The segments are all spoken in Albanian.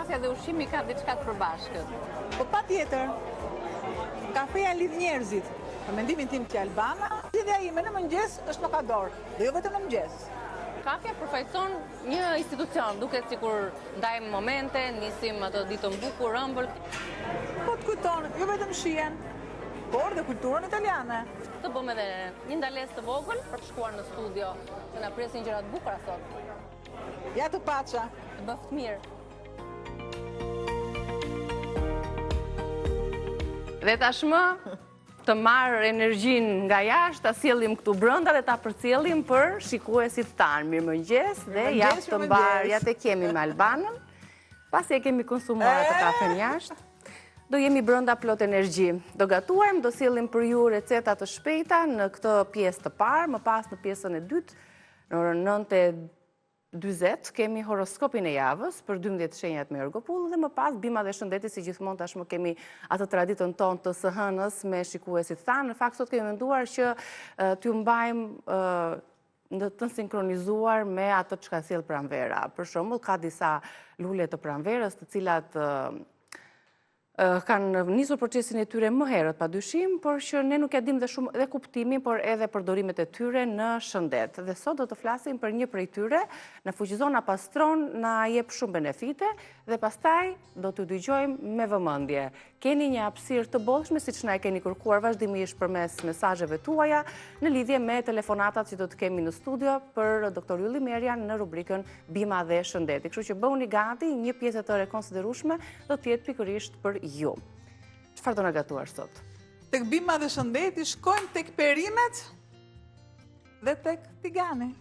kafja dhe ushqimi ka diçka të përbashkët. Po patjetër. Kafeja lidh njerëzit. Për mendimin tim që Albana, lidhja ime në mëngjes është lokador, dhe jo vetëm në mëngjes. Kafja përfaqëson një institucion, duket sikur ndajmë momente, nisim ato ditën bukur, ëmbël. Po të kujton, jo vetëm shihen, por dhe kulturën italiane. Të bëmë edhe një ndalesë të vogël për të shkuar në studio, se na presin gjëra të bukura sot. Ja të paça. Të bëft mirë. Dhe tashmë të marrë energjin nga jashtë, ta sjellim këtu brenda dhe ta përcjellim për shikuesit tanë. Mirëmëngjes dhe javë të mbarë. Ja të kemi me Albanën, pasi e kemi konsumuar të kafen jashtë. Do jemi brenda plot energji. Do gatuajmë, do sjellim për ju receta të shpejta në këtë pjesë të parë, më pas në pjesën e dytë, në orën 9:40 kemi horoskopin e javës për 12 shenjat me Ergopull dhe më pas bima dhe shëndeti si gjithmonë tashmë kemi atë traditën tonë të së hënës me shikuesit tanë. Në fakt sot kemi menduar që t'ju mbajmë në të sinkronizuar me ato që ka sjell pranvera. Për shembull, ka disa lule të pranverës të cilat kanë nisur procesin e tyre më herët padyshim, por që ne nuk e dim dhe shumë dhe kuptimin, por edhe përdorimet e tyre në shëndet. Dhe sot do të flasim për një prej tyre, na fuqizon, na pastron, na jep shumë benefite dhe pastaj do t'ju dëgjojmë me vëmendje. Keni një hapësirë të bollshme siç na e keni kërkuar vazhdimisht përmes mesazheve tuaja në lidhje me telefonatat që do të kemi në studio për doktor Ylli Merian në rubrikën Bima dhe Shëndeti. Kështu që bëuni gati, një pjesë e tëre konsiderueshme do të jetë pikërisht për ju. Çfarë do na gatuar sot? Tek Bima dhe Shëndeti shkojmë tek perimet dhe tek tigani.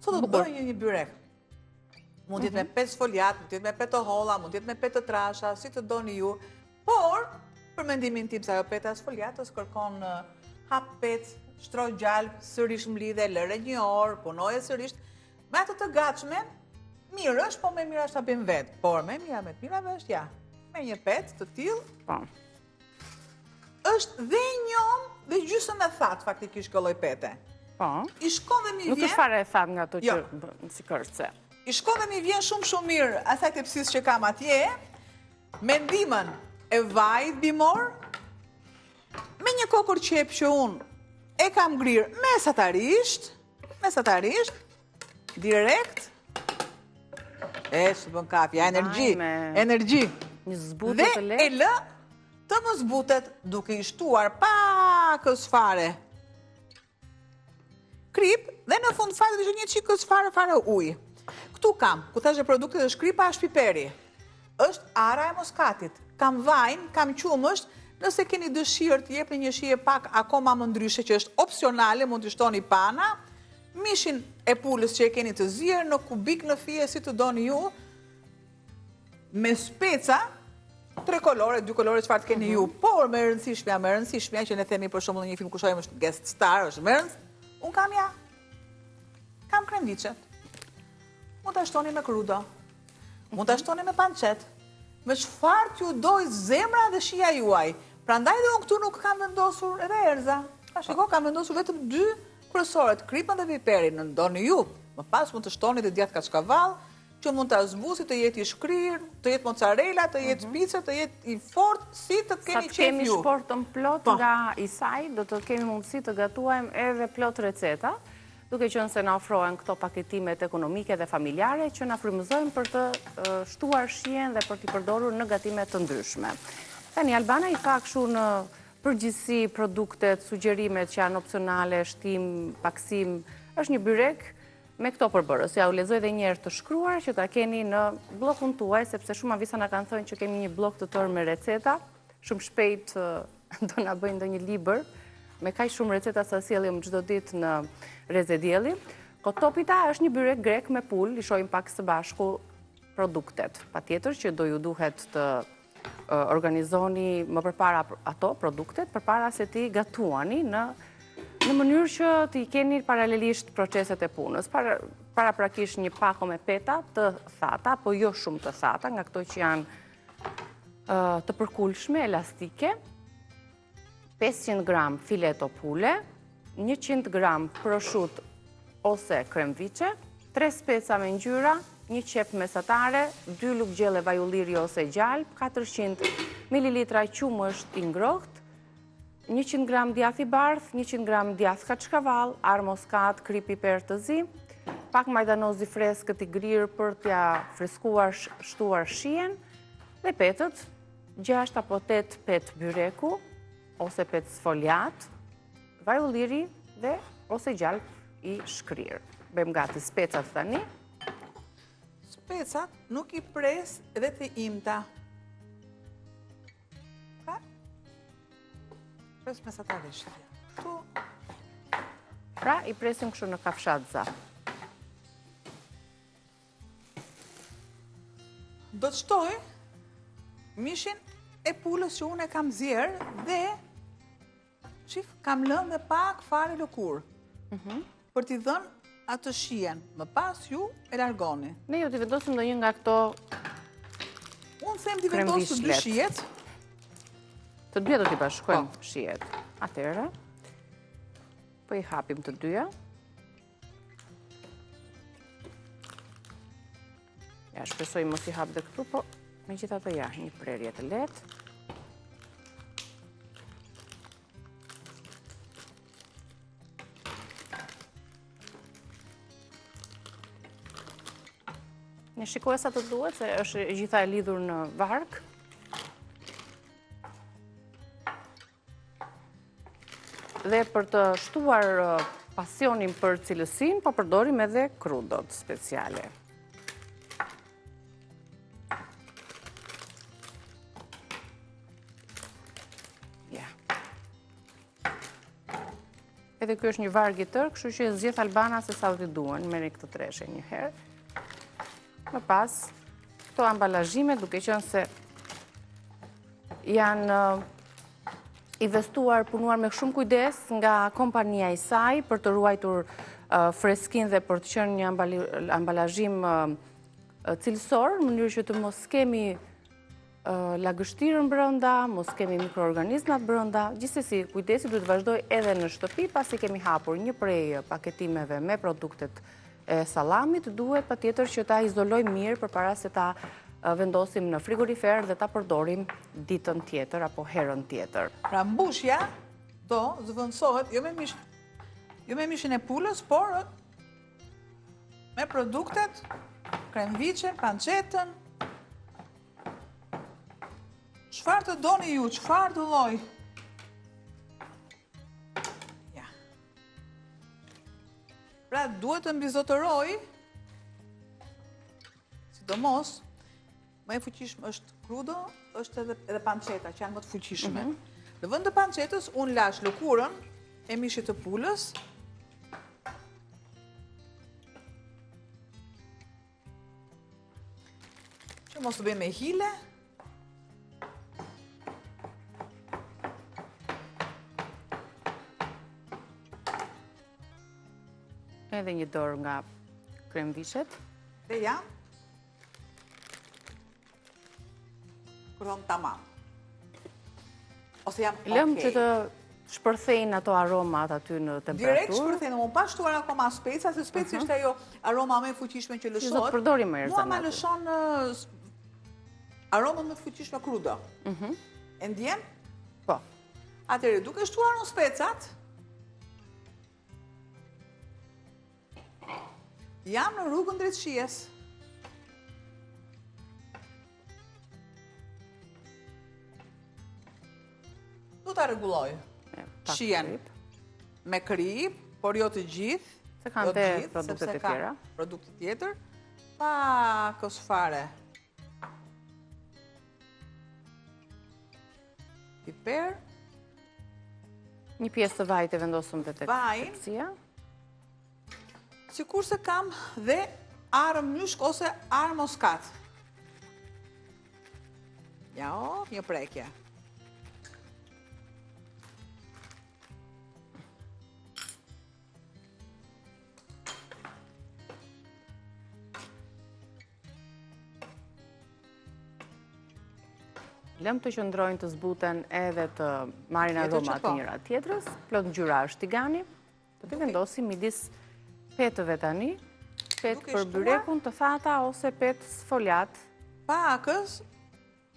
Sot do të bëjmë një byrek. Mund të jetë me 5 foliat, mund të jetë me 5 holla, mund të jetë me 5 trasha, si të doni ju. Por, për mendimin tim se ajo peta sfoliatës kërkon hap pet, shtroj gjalp, sërish mlidhe, lëre një orë, punoje sërish. Me atë të gatshme, mirë është, po me mirë është ta bëjmë vetë. Por me mira me të mirave është ja. Me një pet të tillë, është dhe njom dhe gjysmë e thatë faktikisht kjo lloj pete. Po. I shkon dhe mi vjen. Nuk është fare e thatë nga ato që si kërce. I shkon dhe mi vjen shumë mirë asaj tepsisë që kam atje, me ndihmën e vajit bimor, me një kokër qep që unë e kam ngrirë mesatarisht, direkt, së bën kafja, energji, një zbutë të lehtë, dhe e lë të më zbutet duke i shtuar pakës fare krip, dhe në fund fare dhe një qikës fare ujë. Këtu kam, ku thashe produktet është kripa, është piperi, është ara e moskatit, kam vajnë, kam qumësht, nëse keni dëshirë të jepni një shije pak akoma më ndryshe që është opsionale, mund të shtoni pana, mishin e pulës që e keni të zirë në kubik në fije si të doni ju, me speca, 3 kolore, 2 kolore çfarë të keni ju, por me rëndësishmja që ne themi për shembull në një film ku shohim është guest star, është më rëndësishme, unë kam kam kremviçet. Mund ta shtoni me krudo, mund ta shtoni me pancet, me çfarë t'ju doj zemra dhe shija juaj. Prandaj dhe unë këtu nuk kam vendosur edhe erza. Shiko, kam vendosur vetëm 2 kryesorët, kripën dhe piperin. Në ndoni ju, më pas mund të shtoni dhe djathë kaçkavall, që mund të zbusi, të jetë i shkrirë, të jetë mozzarella, të jetë pizza, të jetë i fort, si të keni qef ju. Sa të kemi shportën plot nga Isaj, do të kemi mundësi të gatuajmë edhe plot receta, duke qenë se na ofrohen këto paketimet ekonomike dhe familjare që na frymëzojnë për të shtuar shijen dhe për t'i përdorur në gatime të ndryshme. Tani Albana i ka kështu në përgjithësi produktet, sugjerimet që janë opsionale, shtim, paksim, është një byrek me këto përbërës. Ja u lexoj edhe një herë të shkruar që ta keni në bllokun tuaj, sepse shumë avisa na kanë thënë që kemi një bllok të tërë me receta, shumë shpejt do na bëjnë ndonjë libër me kaq shumë receta sa sjellim çdo ditë në Rezedielli. Kotopita është një byrek grek me pul, i shohim pak së bashku produktet. Patjetër që do ju duhet të organizoni më përpara ato produktet, përpara se ti gatuani në mënyrë që ti keni paralelisht proceset e punës. Paraprakisht një pako me peta të thata, po jo shumë të thata, nga këto që janë të përkulshme, elastike, 500 gram fileto pule, 100 gram proshut ose kremvice, 3 speca me ngjyra, një qep mesatare, 2 lugë gjelle vaj ulliri ose gjalp, 400 ml qumësht i ngroht, 100 gram djath i bardh, 100 gram djath kaçkavall, ar moskat, kri piper të zi, pak majdanoz i freskët i grirë për t'ja freskuar shtuar shien, dhe petët, 6 apo 8 pet byreku, ose pet sfoliat, vaj ulliri dhe ose gjalp i shkrirë. Bëjmë gati specat tani. Specat nuk i pres edhe të imta. Pres mesatarisht. Tu. Pra, i presim kështu në kafshat za. Do të shtoj mishin e pulës që unë e kam zjerë dhe shif, kam lënë dhe pak fare lëkur. Për t'i dhënë atë shien, më pas ju e largoni. Ne ju t'i vendosim ndonjë nga këto Unë them t'i vendosë të 2 shijet. Të dyja do t'i bashkojmë shijet. Atëherë, po i hapim të dyja. Ja, shpresoj mos i hap dhe këtu, po megjithatë ja, një prerje të lehtë. Në shikoj sa të duhet, se është gjitha e lidhur në varg. Dhe për të shtuar pasionin për cilësin, po përdorim edhe krudot speciale. Ja. Edhe kjo është një varg i tërë, kështu që zgjedh albana se sa do t'i duan, merri këtë treshe një herë. Më pas, këto ambalazhime, duke qenë se janë i vestuar, punuar me shumë kujdes nga kompania i saj për të ruajtur freskin dhe për të qenë një ambalazhim cilësor, në mënyrë që të mos kemi lagështirën brenda, mos kemi mikroorganizmat brenda. Gjithsesi, kujdesi duhet të vazhdoj edhe në shtëpi, pasi kemi hapur një prej paketimeve me produktet e sallamit, duhet patjetër që ta izolojmë mirë përpara se ta vendosim në frigorifer dhe ta përdorim ditën tjetër apo herën tjetër. Pra mbushja do zëvendësohet jo me mishin e pulës, por me produktet, kremviçen, pancetën. Çfarë të doni ju, çfarë të lloj? Ja. Pra duhet të mbizotëroj, sidomos, më e fuqishme është krudo, është edhe panceta, që janë më të fuqishme. Në vend të pancetës, unë lash lëkurën e mishit të pulës. Që mos të bëjmë me hile. Edhe një dorë nga kremvishet. Dhe jam. Kërëm tamam. Ose jam okej. Lëm që të shpërthejnë ato aromat aty në temperaturë. Direkt shpërthejnë, më pa shtuar akoma speca, se speci është ajo aroma më e fuqishme që lëshohet. Që do të përdorim më herë mua zanati. ma lëshon aromën më të fuqishme krudo. E ndjen? Po. Atëherë, duke shtuar në specat, jam në rrugën drejt shijes. Du ta rregulloj shijen me krip, por jo të gjithë. Se kanë të produktet e tjera. Produktet tjetër. Pakës fare. Piper. Një pjesë të vajt e vendosëm dhe të tepsia. Sikur se kam dhe arëm myshk ose arë moskat. Ja, një prekje. Lëm të qëndrojnë të zbuten edhe të marrin aroma të njëra tjetrës. Plot ngjyra është tigani. Do të vendosim midis petëve tani. Pet për byrekun të thata ose pet sfoljat? Pakës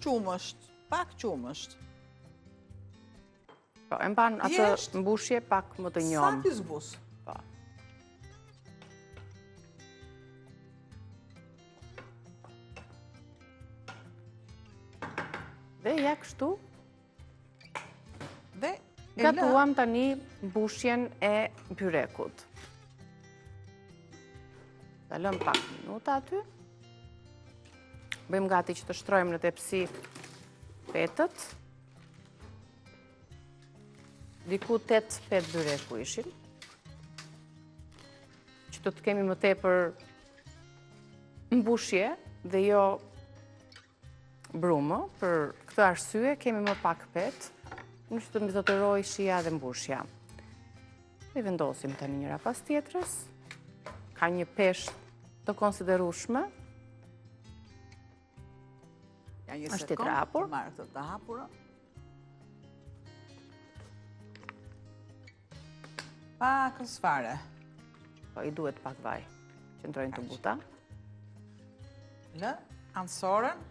qumësht, pak qumësht. Po, e mban atë mbushje pak më të njomë. Sa t'i zbus. Po. Dhe ja kështu. Dhe gatuam tani mbushjen e byrekut. Ta lëm pak minuta aty. Bëjmë gati që të shtrojmë në tepsi petët. Diku 8 pet byreku ishin. Që do të kemi më tepër mbushje dhe jo brumë. Për këtë arsye kemi më pak pet, në që të mbizotëroj shia dhe mbushja. I vendosim tani njëra pas tjetrës. Ka një peshë të konsiderueshme. Ja një është sekond, të hapur. marrë këtë të hapura. Pakës fare. Po, i duhet pak vaj. Qëndrojnë të buta. Lë, anësorën,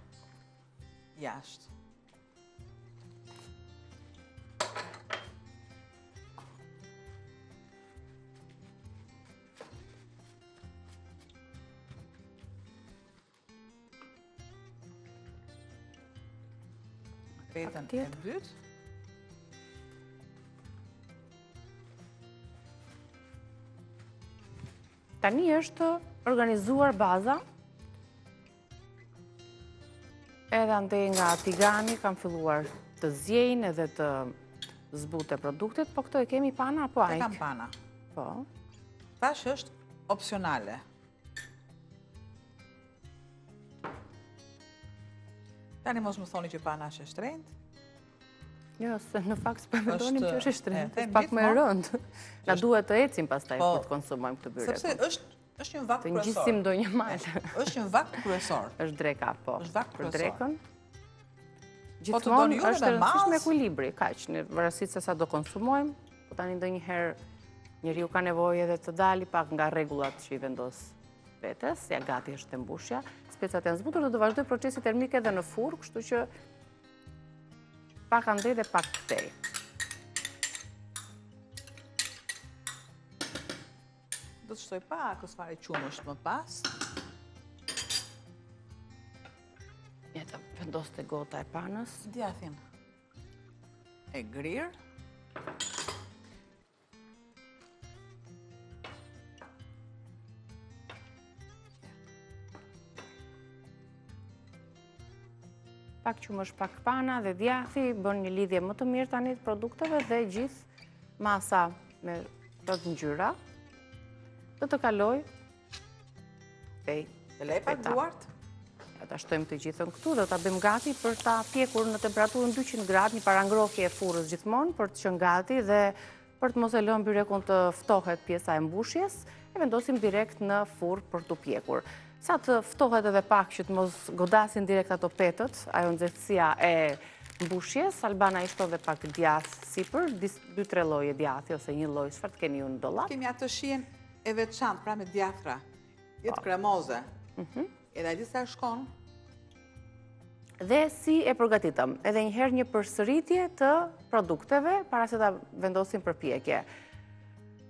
jashtë. Petën e dytë. Tani është organizuar baza. Edhe andej nga tigani kam filluar të zjejnë edhe të zbute produktet, po këto e kemi pana apo ajk? E kam pana. Po. Tash është opsionale. Tani mos më thoni që pana është e shtrenjtë. Jo, se në fakt s'po mendonim që është e shtrenjtë, them pak më e rëndë. Na duhet të ecim pastaj Po, kur të konsumojmë këtë byrek. Sepse është një vakt Të kryesor. ngjisim ndonjë malë. Është një vakt kryesor. Është dreka, po. Është vakt Për kryesor. drekën. Po të doni Gjithmonë ju është edhe e rëndësishme mallës. ekuilibri, kaq, në varësi se sa do konsumojmë, po tani ndonjëherë njeriu ka nevojë edhe të dali pak nga rregullat që i vendos vetes, ja gati është e mbushja. Specat janë zbutur dhe do vazhdoj procesi termik edhe në furrë, kështu që pak andej dhe pak këtej. Do të shtoj pakës fare qumësht më pas. Ja të vendos të gota e panës. Djathin e grirë. Pak qumësh, pak pana dhe djathi, bën një lidhje më të mirë tani të produkteve dhe gjithë masa me do të ngjyra do të kaloj tej Të lej pak duart. Ja ta shtojmë të gjithën këtu dhe ta bëjmë gati për ta pjekur në temperaturën 200 gradë, një parangrohje e furrës gjithmonë për të qenë gati dhe për të mos e lënë byrekun të ftohet pjesa e mbushjes, e vendosim direkt në furrë për të pjekur. Sa të ftohet edhe pak që të mos godasin direkt ato petët, ajo nxehtësia e mbushjes, Albana i shto dhe pak djath sipër, 2-3 lloje djathi ose një lloj, çfarë keni ju në dollap. Kemi atë shijen e veçantë, pra me djathra. Jetë kremoze. Edhe ai disa shkon. Dhe si e përgatitëm, edhe njëherë një përsëritje të produkteve para se ta vendosim për pjekje.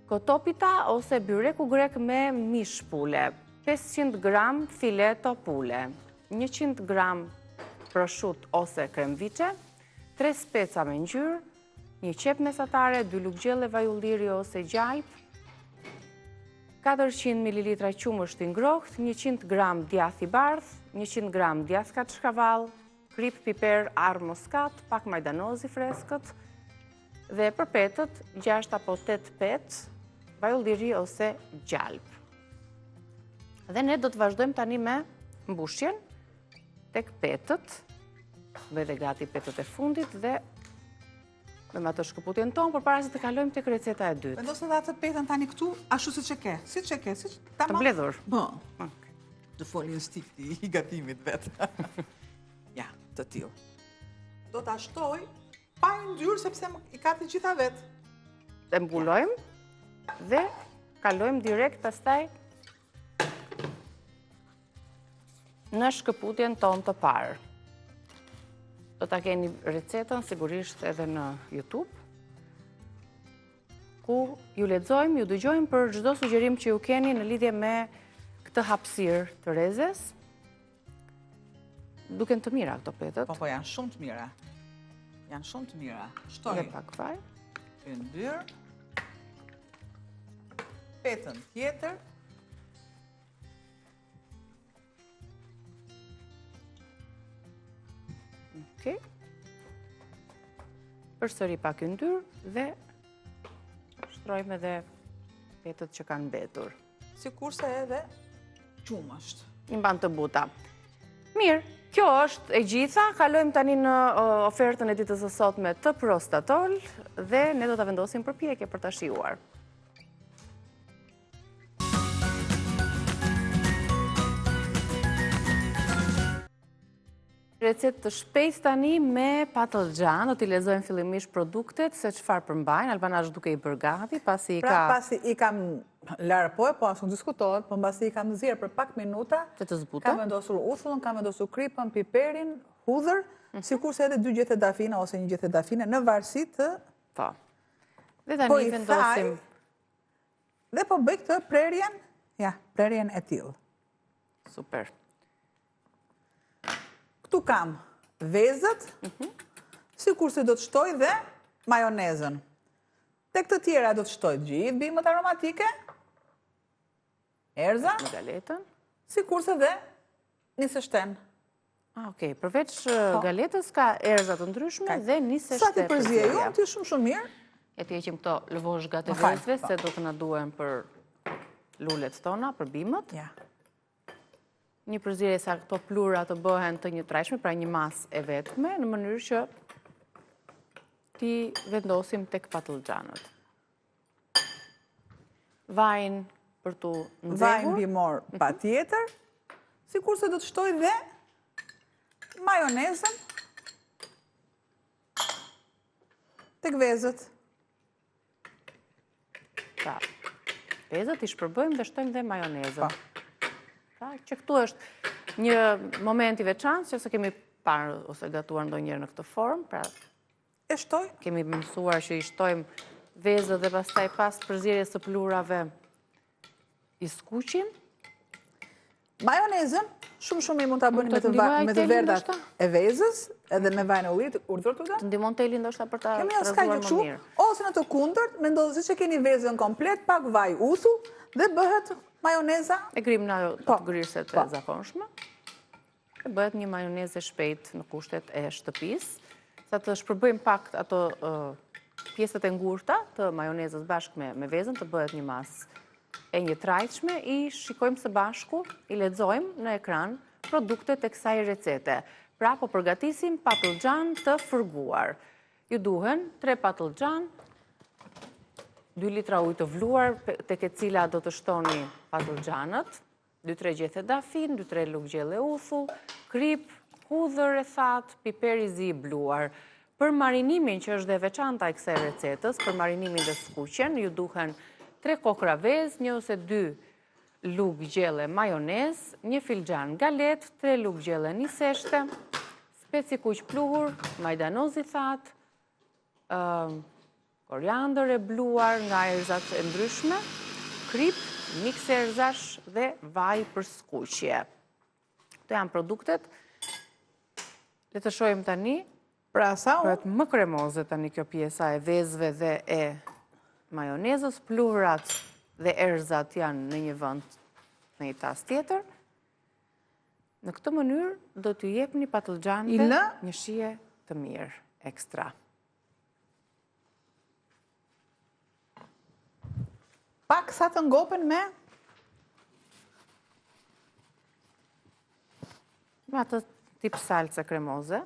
Kotopita ose byreku grek me mish pule, 500 gram fileto pule, 100 gram prosciutto ose kremviçe, 3 speca me ngjyrë, një qep mesatare, 2 luggjelle vaj ulliri ose gjalp, 400 ml qumësht i ngrohtë, 100 gram djath i bardh, 100 gram djath kaçkavall, krip, piper, arr moskat, pak majdanoz i freskët, dhe për petët 6 apo 8 pet, vaj ulliri ose gjalp. Dhe ne do të vazhdojmë tani me mbushjen tek petët, bëj dhe gati petët e fundit dhe me atë shkëputjen tonë, për para se të kalojmë tek receta e dytë. Vendos edhe atë petën tani këtu, ashtu siç e ke. Siç e ke, siç Të mbledhur. Bë. Të folin stikti i gatimit vetë. Ja, të tillë. Do ta shtoj pa i ngjyrë sepse i ka të gjitha vetë. Të mbulojmë dhe kalojmë direkt pastaj në shkëputjen tonë të parë. Do ta keni recetën sigurisht edhe në YouTube, ku ju lexojmë, ju dëgjojmë për çdo sugjerim që ju keni në lidhje me këtë hapësirë të rezes. Duken të mira këto petët. Po, janë shumë të mira. Janë shumë të mira. Shtoj. Dhe pak vaj. Yndyrë. Petën tjetër. Okej. Përsëri pak yndyrë dhe shtrojmë edhe petët që kanë mbetur. Sikurse edhe qumësht. Një mban të buta. Mirë, kjo është e gjitha. Kalojmë tani në ofertën e ditës së sotme të Prostatol dhe ne do ta vendosim përpjekje për ta shijuar. Recetë të shpejtë tani me patlıcan. Do t'i lexojmë fillimisht produktet, se çfarë përmbajnë. Albana është duke i bërë gati, pasi pasi i kam larë po asë nuk diskutohet, po mbasi i kam nxjerrë për pak minuta. Të zbutë. Kam vendosur uthullën, kam vendosur kripën, piperin, hudhër, sikurse edhe 2 gjethe dafina ose 1 gjethe dafina në varësi të. Po. Dhe tani vendosim. Dhe po bëj këtë prerjen, prerjen e tillë. Super. Këtu kam vezët, sikurse do të shtoj dhe majonezën. Tek të tjera do të shtoj gjithë bimët aromatike, erza, galetën, sikurse dhe nisë shten. Okej, përveç galetës ka erza të ndryshme dhe nisë shten. Sa ti përzije ju, ti shumë mirë. E ti heqim këto lëvosh gati vezëve, se do të na duhen për lulet tona, për bimët. Ja. Një përzierje sa këto plura të bëhen të njëtrajshme, pra një masë e vetme, në mënyrë që ti vendosim tek patlıcanët. Vajin për tu nxehur. Vajin bimor patjetër, sikurse do të shtoj dhe majonezën tek vezët. Pra, vezët i shpërbëjmë dhe shtojmë dhe majonezën. Që këtu është një moment i veçantë, që se kemi parë ose gatuar ndonjëherë në këtë formë, pra e shtoj. Kemi mësuar që i shtojmë vezët dhe pastaj pas përzierjes së plurave i skuqim. Majonezën shumë i mund ta bëni me të verdat e vezës, edhe me vajin e ullit, urdhër. Të ndihmon teli ndoshta për ta treguar më mirë. Ose në të kundërt, mendoj se keni vezën komplet, pak vaj uthu dhe bëhet majoneza. E grim në të gryset e zakonshme. E bëhet një majonezë shpejt në kushtet e shtëpisë. Sa të shpërbëjmë pak ato pjesët e ngurta të majonezës bashkë me vezën, të bëhet një masë e njëtrajtshme. I shikojmë së bashku, i lexojmë në ekran produktet e kësaj recete. Pra po përgatisim patlıcan të fërguar. Ju duhen 3 patlıcan, 2 litra ujë të vluar, tek e cila do të shtoni patlıcanët, 2-3 gjethe dafin, 2-3 lugë gjelle uthu, krip, hudhër e thatë, piper i zi i bluar. Për marinimin që është dhe veçanta e kësaj recetës, për marinimin dhe skuqjen, ju duhen 3 kokra vezë, 1 ose 2 lugë gjelle majonez, 1 filxhan galet, 3 lugë gjelle niseshte, speci kuq pluhur, majdanoz i thatë, koriandër e bluar nga erzat e ndryshme, krip, miks erzash dhe vaj për skuqje. Këto janë produktet. Le të shohim tani. Pra sa bëhet më kremoze tani kjo pjesa e vezëve dhe e majonezës. Pluhurat dhe erzat janë në një vend, në një tas tjetër. Në këtë mënyrë do t'ju jepni patlıcanëve një shije të mirë ekstra. Pak sa të ngopen me atë tip salce kremoze.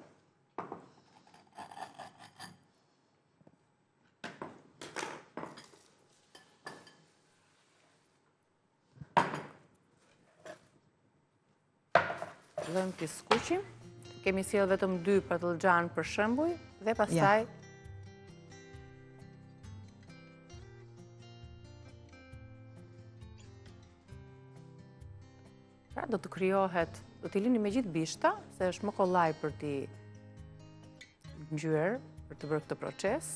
Lëmë të skuqim. Kemi sjellë vetëm 2 patlıcan për shembull dhe pastaj do të krijohet, do t'i lini me gjithë bishta, se është më kollaj për t'i ngjyrë, për të bërë këtë proces.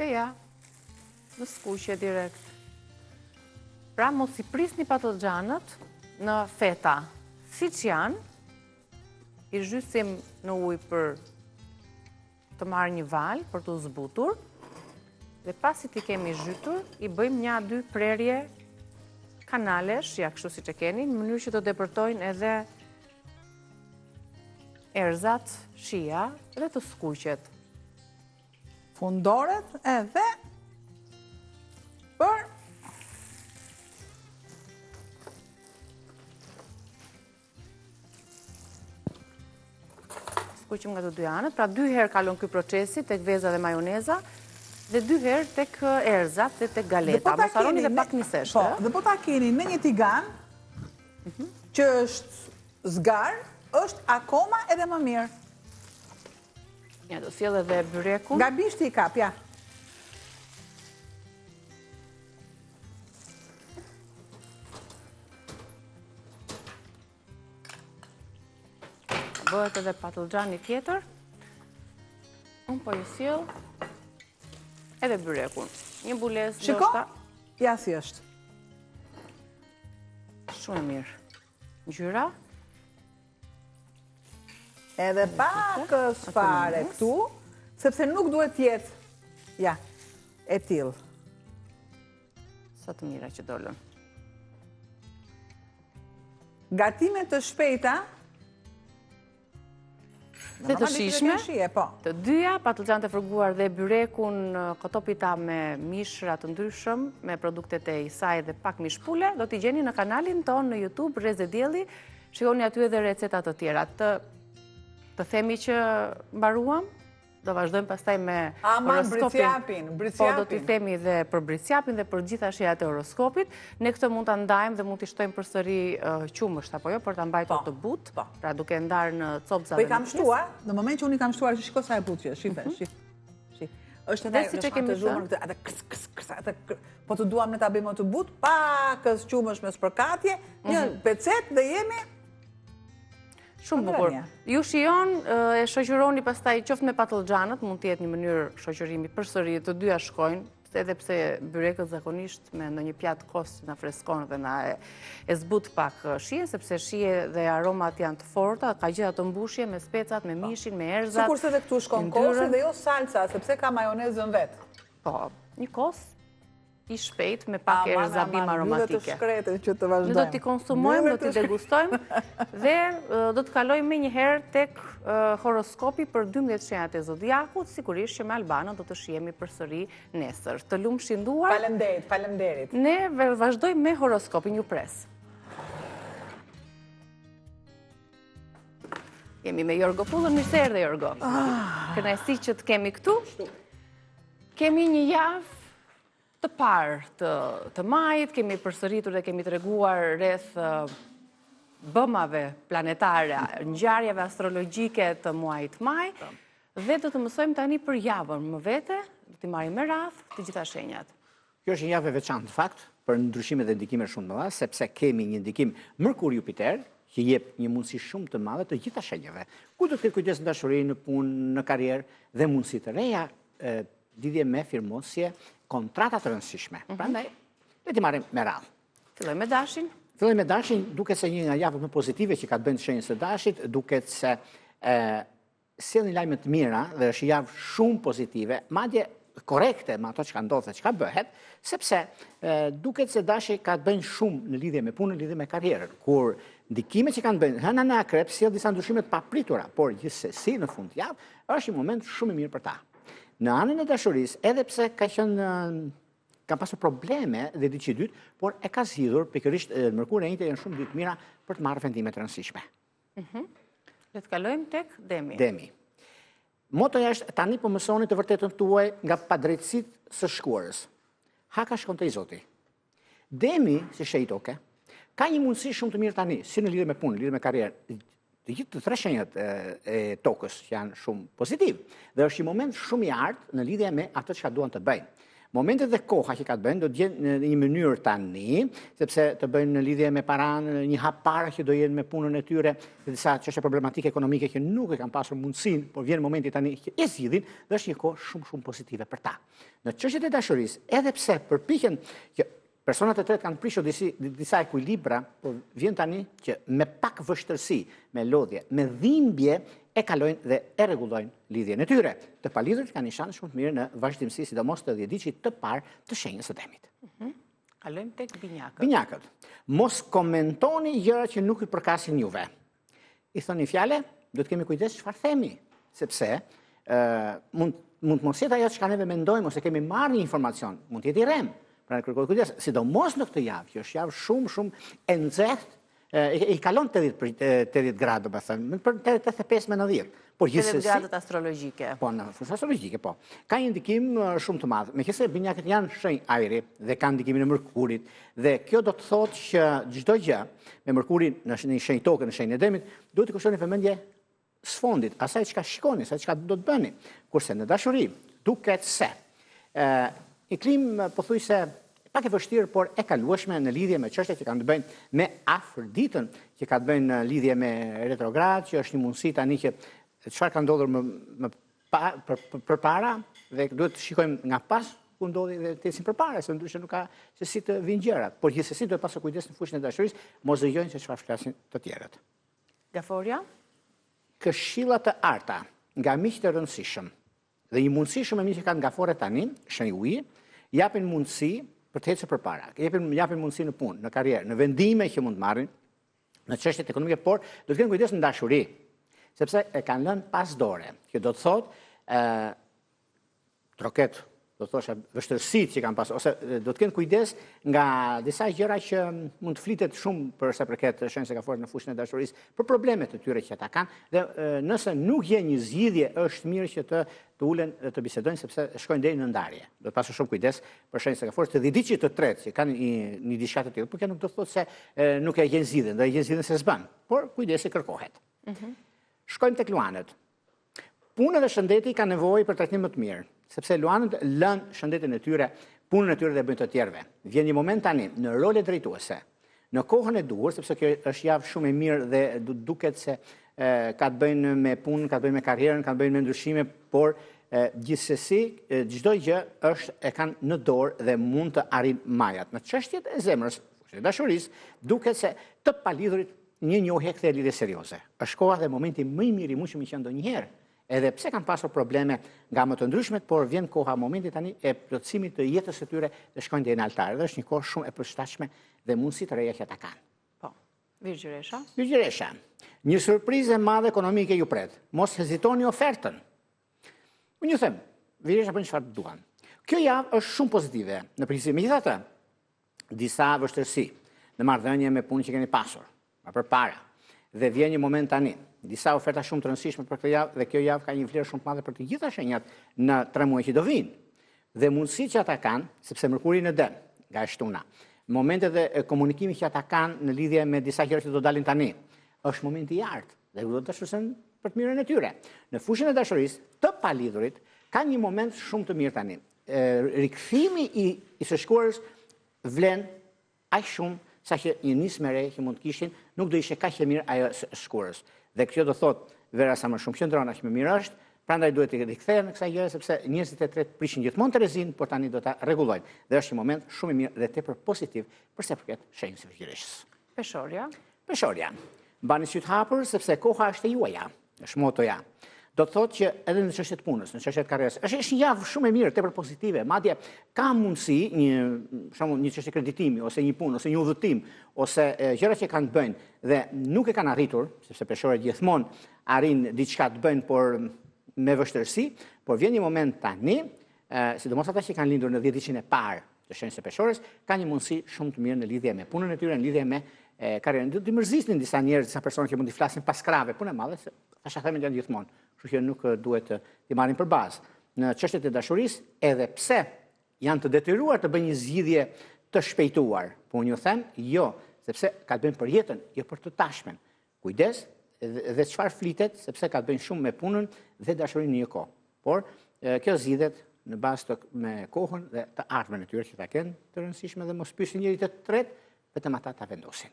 Ja, në skuqje direkt. Pra, mos i prisni patlıxhanët në feta, siç janë, i zhysim në ujë për të marrë një valë, për të zbutur, dhe pasi t'i kemi zhytur, i bëjmë 1-2 prerje kanalesh, ja kështu siç e keni, në mënyrë që të depërtojnë edhe erëzat, shija dhe të skuqet. Fundoret edhe për skuqim nga të dy anët, pra 2 herë kalon ky procesi tek veza dhe majoneza dhe 2 herë tek erëzat dhe tek galeta. Mos harroni dhe pak miseshte. Po, dhe po ta keni në një tigan që është zgar, është akoma edhe më mirë. Ja, do sjell edhe byrekun. Nga bishti i kap, ja. Bëhet edhe patlıxhani tjetër. Unë po ju sjell edhe byrekun. Një bulesë ndoshta. Ja si është. Shumë e mirë. Ngjyra. Edhe pakës fare këtu, sepse nuk duhet tjetë, ja, e tillë. Sa të mira që dolën. Gatime të shpejta, dhe të shishme, po. Të dyja, patlıxhanët e fërguar dhe byrekun këto pita me mishra të ndryshëm, me produktet e isaj dhe pak mishpule, do t'i gjeni në kanalin tonë në YouTube, Reze Dielli, shikoni aty edhe recetat të tjera. Të themi që mbaruam, do vazhdojmë pastaj me horoskopin. Po, do t'i themi dhe për brisjapin dhe për gjitha shijat e horoskopit. Ne këtë mund t'a ndajmë dhe mund t'i shtojmë përsëri qumësht, apo jo, për t'a mbajtur të butë, pra duke ndarë në copza. Po i kam shtuar, në moment që unë i kam shtuar, që shiko sa e butë që, shife. Është edhe siç e kemi thënë, atë po të duam ne ta bëjmë të butë, pakës qumësh me spërkatje, një pecet dhe jemi shumë bukur. Ju shijon, e shoqëroni pastaj qoftë me patlıxhanët, mund të jetë një mënyrë shoqërimi përsëri, të dyja shkojnë, edhe pse byrekët zakonisht me ndonjë pjatë kos na freskon dhe na e zbut pak shije, sepse shije dhe aromat janë të forta, ka gjitha të mbushje me specat, me mishin, me erzat. Sikurse edhe këtu shkon kosi dhe jo salsa, sepse ka majonezën vet. Po, një kos i shpejt me pak erzabim aromatike. Të shkretën që të vazhdojmë. Ne do t'i konsumojmë, do t'i degustojmë dhe do t'kalojmë me njëherë tek horoskopi për 12 shenjat e zodiakut, sigurisht që me Albanën do të shihemi përsëri nesër. Të lumë shinduar. Faleminderit. Ne vazhdojmë me horoskopin, ju pres. Jemi me Jorgo Pullën, mirë se erdhe Jorgo. Kënaqësi që të kemi këtu. Kemi një javë të parë të majit, kemi përsëritur dhe kemi treguar rreth bëmave planetare, ngjarjeve astrologjike të muajit maj, dhe do të mësojmë tani për javën më vete, do t'i marrim me radhë të gjitha shenjat. Kjo është një javë e veçantë në fakt, për ndryshime dhe ndikime shumë të mëdha, sepse kemi një ndikim Merkur-Jupiter, që jep një mundësi shumë të madhe të gjitha shenjave. Ku do të ketë kujdes në dashuri, në punë, në karrierë dhe mundësi të reja, lidhje me firmosje, kontrata të rëndësishme. Prandaj, le t'i marrim me radhë. Fillojmë me dashin. Fillojmë me dashin, duket se një nga javët më pozitive që ka të bëjnë shenjës së dashit, duket se sjellin lajme të mira dhe është javë shumë pozitive, madje korekte me ato çka ndodh dhe çka bëhet, sepse duket se dashi ka të bëjnë shumë në lidhje me punën, në lidhje me karrierën, kur ndikimet që kanë bëjnë hëna në akrep sjell disa ndryshime të papritura, por gjithsesi në fund javë është një moment shumë i mirë për ta. Në anën e dashurisë, edhe pse ka pasur probleme dhe diçka e dytë, por e ka zgjidhur pikërisht Merkuri e Njëjtë janë shumë ditë mira për të marrë vendime të rëndësishme. Le të kalojmë tek Demi. Demi. Motoja është tani po mësoni të vërtetën tuaj nga padrejtësitë së shkuarës. Haka shkon te Zoti. Demi, si shejtoke, ka një mundësi shumë të mirë tani, si në lidhje me punë, lidhje me karrierë. Të gjithë të tre shenjat e tokës janë shumë pozitiv. Dhe është një moment shumë i artë në lidhje me atë që duan të bëjnë. Momentet dhe koha që ka të bëjnë do të jenë në një mënyrë tani, sepse të bëjnë në lidhje me paranë, një hap para që do jenë me punën e tyre, dhe disa çështje problematike ekonomike që nuk e kanë pasur mundësinë, por vjen momenti tani që e zgjidhin, dhe është një kohë shumë pozitive për ta. Në çështjet e dashurisë, edhe pse përpiqen që personat e tretë kanë prishur disa ekuilibra, por vjen tani që me pak vështirësi, me lodhje, me dhimbje, e kalojnë dhe e rregullojnë lidhjen e tyre. Të palidhurit kanë një shans shumë të mirë në vazhdimsi, sidomos të 10 diçit të parë të shenjës së demit. Kalojmë tek binjakët. Binjakët. Mos komentoni gjëra që nuk i përkasin juve. I thoni fjalë, do të kemi kujdes çfarë themi, sepse mund të mos jetë ajo çka neve mendojmë ose kemi marrë një informacion, mund të jetë i rrem. Pra ne kërkoj kujdes, sidomos në këtë javë, që është javë shumë e nxehtë. I kalon 80 gradë, do të thënë, për 85-90. Por 80 gradët astrologjike. Po, në fusë astrologjike, po. Ka një ndikim shumë të madh. Meqenëse binjakët janë shenjë ajri dhe kanë ndikimin e Mërkurit, dhe kjo do të thotë që çdo gjë me Mërkurin në shenjë tokë, në shenjën e demit, duhet të kushtoni vëmendje sfondit, asaj çka shikoni, asaj çka do të bëni. Kurse në dashuri, duket se një klim pothuajse pak e vështirë, por e kalueshme në lidhje me çështjet që kanë të bëjnë me Afroditën, që ka të bëjnë në lidhje me retrograd, që është një mundësi tani që çfarë ka ndodhur më përpara, dhe duhet të shikojmë nga pas ku ndodhi dhe të ecim përpara, se ndryshe nuk ka se si të vinë gjërat. Por gjithsesi duhet pasur kujdes në fushën e dashurisë, mos dëgjojnë se çfarë flasin të tjerët. Gaforia? Këshilla të arta nga miq të rëndësishëm dhe një mundësi shumë e mirë që kanë ngafore tani, shenjë uji, japin mundësi për të ecur përpara, japin mundësi në punë, në karrierë, në vendime që mund të marrin, në çështjet ekonomike, por do të kenë kujdes në dashuri, sepse e kanë lënë pas dore, që do të thotë troket, do të thosha vështirësitë që kanë pasur, ose do të kenë kujdes nga disa gjëra që mund të flitet shumë për sa përket shenjës së gaforit në fushën e dashurisë, për problemet e tyre që ata kanë, dhe nëse nuk gjen një zgjidhje, është mirë që të ulen dhe të bisedojnë, sepse shkojnë deri në ndarje. Do të pasur shumë kujdes për shenjën e gaforit të 10 diçit të tretë, që kanë një diçka të tillë, por kjo nuk do të thotë se nuk e gjen zgjidhjen, do e gjen zgjidhjen se s'bën, por kujdesi kërkohet. Shkojmë tek luanët. Puna dhe shëndeti ka nevojë për trajtim më të mirë, sepse luanët lënë shëndetin e tyre, punën e tyre dhe bëjnë të tjerëve. Vjen një moment tani në role drejtuese, në kohën e duhur, sepse kjo është javë shumë e mirë dhe duket se ka të bëjnë me punën, ka të bëjnë me karrierën, ka të bëjnë me ndryshime, por gjithsesi çdo gjë e kanë në dorë dhe mund të arrijnë majat. Në çështjet e zemrës, fushën e dashurisë, duket se të palidhurit një njohje kthej lidhje serioze. Është koha dhe momenti më i mirë i mundshëm që ndonjëherë. Edhe pse kanë pasur probleme nga më të ndryshmet, por vjen koha, momenti tani e plotësimit të jetës së tyre dhe shkojnë deri në altar. Dhe është një kohë shumë e përshtatshme dhe mundësi të reja që ata kanë. Po. Virgjëresha? Virgjëresha. Një surprizë e madhe ekonomike ju pret. Mos hezitoni ofertën. Unë ju them, Virgjëresha bën çfarë duan. Kjo javë është shumë pozitive në përgjithësi. Megjithatë, disa vështirësi në marrëdhënie me punën që keni pasur, më përpara. Dhe vjen një moment tani, disa oferta shumë të rëndësishme për këtë javë, dhe kjo javë ka një vlerë shumë të madhe për të gjitha shenjat në 3 muaj që do vinë. Dhe mundësitë që ata kanë, sepse Mërkuri në dëm, nga shtuna, momentet dhe komunikimi që ata kanë në lidhje me disa gjëra që do dalin tani, është momenti i artë dhe do të shësen për të mirën e tyre. Në fushën e dashurisë, të palidhurit, ka një moment shumë të mirë tani. Rikthimi i së shkuarës vlen aq shumë sa që një nismë e re që mund të kishin, nuk do ishte kaq e mirë ajo së shkuarës. Dhe kjo do thotë vera sa më shumë qëndron aq më mirë është, prandaj duhet të rikthehen në kësaj gjëje sepse njerëzit e tretë prishin gjithmonë Terezin, por tani do ta rregullojnë. Dhe është një moment shumë i mirë dhe tepër pozitiv për sa përket shenjës së virgjëreshës. Peshorja? Peshorja. Mbani syt hapur sepse koha është e juaja, është motoja. Do të thotë që edhe në çështjet punës, në çështjet karrierës, është një javë shumë e mirë, tepër pozitive. Madje ka mundësi një çështje kreditimi ose një punë ose një udhëtim ose gjëra që kanë të bëjnë dhe nuk e kanë arritur, sepse peshorët gjithmonë arrin diçka të bëjnë por me vështirësi, por vjen një moment tani, sidomos ata që kanë lindur në 10 ditën e parë të shenjës së peshorës, kanë një mundësi shumë të mirë në lidhje me punën e tyre, në lidhje me karrierën. Do të mërzisnin disa njerëz, disa persona që mund të flasin pas krave, punë e madhe, se tash themi janë gjithmonë. Kështu që nuk duhet t'i marrin për bazë. Në çështjet e dashurisë, edhe pse janë të detyruar të bëjnë një zgjidhje të shpejtuar, po unë ju them, jo, sepse ka të bëjnë për jetën, jo për të tashmen. Kujdes dhe çfarë flitet, sepse ka të bëjnë shumë me punën dhe dashurinë në një kohë. Por kjo zgjidhet në bazë me kohën dhe të ardhmen e tyre që ta kenë të rëndësishme dhe mos pyesin njëri të tret, vetëm ata ta vendosin.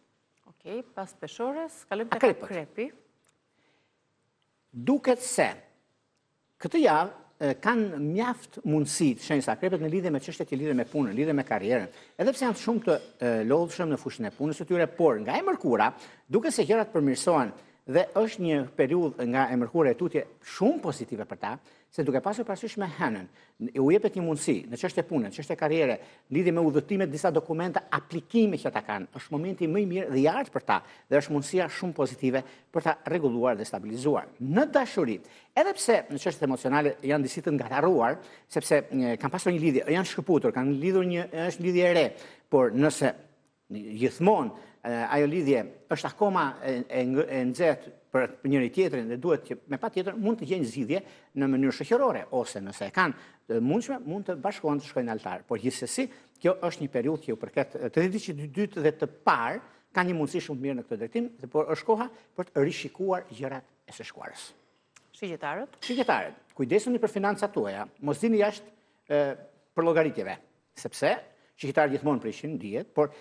Okej, pas peshores, kalojmë tek akrepi. Duket se këtë javë kanë mjaft mundësi të shenjë akrepet në lidhje me çështjet që lidhen me punën, lidhen me karrierën, edhe pse janë shumë të lodhshëm në fushën e punës së tyre, por nga e mërkura, duket se gjërat përmirësohen dhe është një periudhë nga e mërkura e tutje shumë pozitive për ta, se duke pasur parasysh me hënën, u jepet një mundësi në çështje pune, në çështje karriere, lidhje me udhëtime, disa dokumenta, aplikime që ata kanë, është momenti më i mirë dhe i artë për ta, dhe është mundësia shumë pozitive për ta rregulluar dhe stabilizuar. Në dashuri, edhe pse në çështjet emocionale janë disi të ngatarruar, sepse kanë pasur një lidhje, janë shkëputur, kanë lidhur është lidhje e re, por nëse gjithmonë ajo lidhje është akoma e nxehtë për njëri tjetrin dhe duhet që me patjetër mund të gjejnë zgjidhje në mënyrë shoqërore ose nëse e kanë të mundshme mund të bashkohen të shkojnë në altar. Por gjithsesi, kjo është një periudhë që u përket të ditës së dytë dhe të parë ka një mundësi shumë të mirë në këtë drejtim, por është koha për të rishikuar gjërat e së shkuarës. Shigjetarët, kujdesuni për financat tuaja, mos dini jashtë për llogaritjeve, sepse shigjetarët gjithmonë prishin dihet, por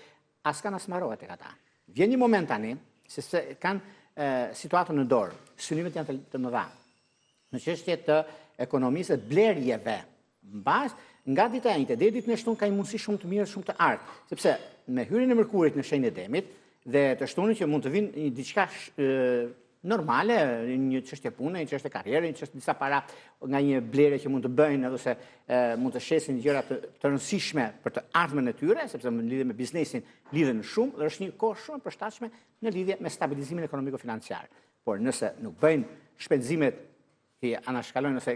askan as marrohet tek ata. Vjen një moment tani, sepse kanë situatën në dorë, synimet janë të mëdha. Në çështje të ekonomisë dhe blerjeve, mbas nga dita e njëjtë deri ditën e shtunë ka një mundësi shumë të mirë, shumë të artë, sepse me hyrjen e mërkurit në shenjën e demit dhe të shtunë që mund të vinë diçka normale, një çështje pune, një çështje karriere, një çështje disa para nga një blerje që mund të bëjnë ose mund të shesin gjëra të rëndësishme për të ardhmen e tyre, sepse në lidhje me biznesin lidhen shumë dhe është një kohë shumë e përshtatshme në lidhje me stabilizimin ekonomiko-financiar. Por nëse nuk bëjnë shpenzimet që anashkalojnë ose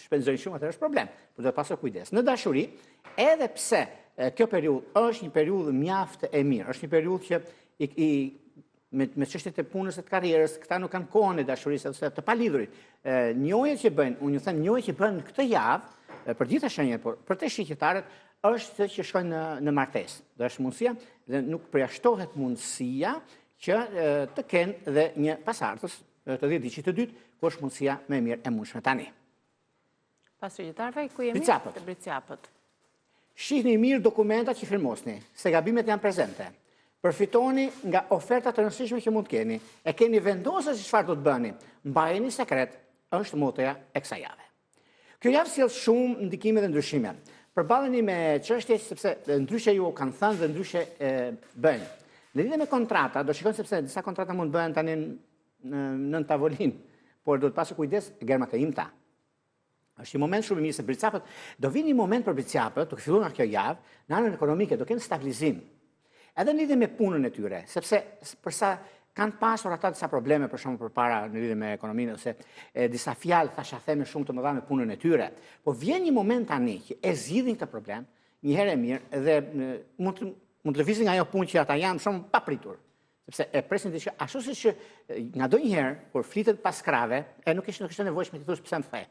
shpenzojnë shumë, atëherë është problem, por duhet pasur kujdes. Në dashuri, edhe pse kjo periudhë është një periudhë mjaft e mirë, është një periudhë që me çështjet e punës e të karrierës, këta nuk kanë kohën e dashurisë ose të palidhurit. Njëojet që bëjnë, unë ju them njëojet që bëjnë këtë javë, për gjitha shenjat, por për të shigjetarët, është që shkojnë në martesë. Dhe është mundësia dhe nuk përjashtohet mundësia që të kenë dhe një pasardhës të 10 diçit të dytë, ku është mundësia më e mirë e mundshme tani. Pas shigjetarëve, ku jemi? Te Bricjapët. Shihni mirë dokumentat që firmosni, se gabimet janë prezente. Përfitoni nga ofertat të rëndësishme që mund të keni, e keni vendosur se çfarë do të bëni. Mbajeni sekret, është motoja e kësaj jave. Kjo javë sjell shumë ndikime dhe ndryshime. Përballeni me çështje sepse ndryshe ju kanë thënë dhe ndryshe bëjnë. Në lidhje me kontrata, do shikojmë sepse disa kontrata mund bëhen tani në tavolinë, por duhet pasur kujdes germat e imta. Është një moment shumë i mirë se Bricjapët do vinë një moment për Bricjapët, duke filluar kjo javë, në anën ekonomike do kenë stabilizim. Edhe në lidhje me punën e tyre, sepse përsa kanë pasur ata disa probleme për shkak përpara në lidhje me ekonominë ose disa fjalë thasha theme shumë të mëdha me punën e tyre. Po vjen një moment tani që e zgjidhin këtë problem, një herë e mirë dhe mund të lëvizin nga ajo punë që ata janë shumë papritur. Sepse e presin diçka ashtu siç nga donjëherë kur flitet pas krave, nuk ishte nevojshme të thosh pse më the.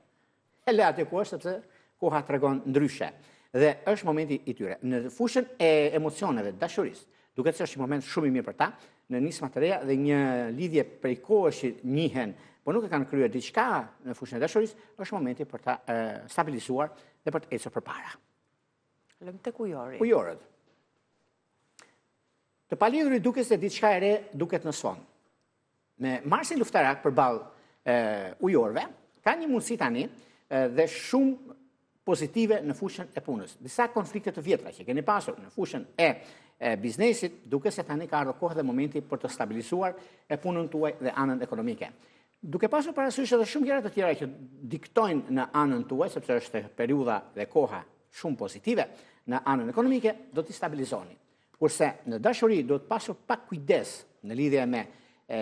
E le atë ku është sepse koha tregon ndryshe. Dhe është momenti i tyre. Në fushën e emocioneve, dashurisë, duket se është një moment shumë i mirë për ta, në nisma të reja dhe një lidhje prej kohësh që njihen, por nuk e kanë kryer diçka në fushën e dashurisë, është momenti për ta stabilizuar dhe për të ecur përpara. Lëm tek ujori. Ujorët. Të palidhurit duket se diçka e re duket në sfond. Me Marsin luftarak përballë ujorëve, ka një mundësi tani dhe shumë pozitive në fushën e punës. Disa konflikte të vjetra që keni pasur në fushën e biznesit, duke se tani ka ardhur koha dhe momenti për të stabilizuar punën tuaj dhe anën ekonomike. Duke pasur parasysh edhe shumë gjëra të tjera që diktojnë në anën tuaj, sepse është periudha dhe koha shumë pozitive në anën ekonomike, do t'i stabilizoni. Kurse në dashuri do të pasur pak kujdes në lidhje me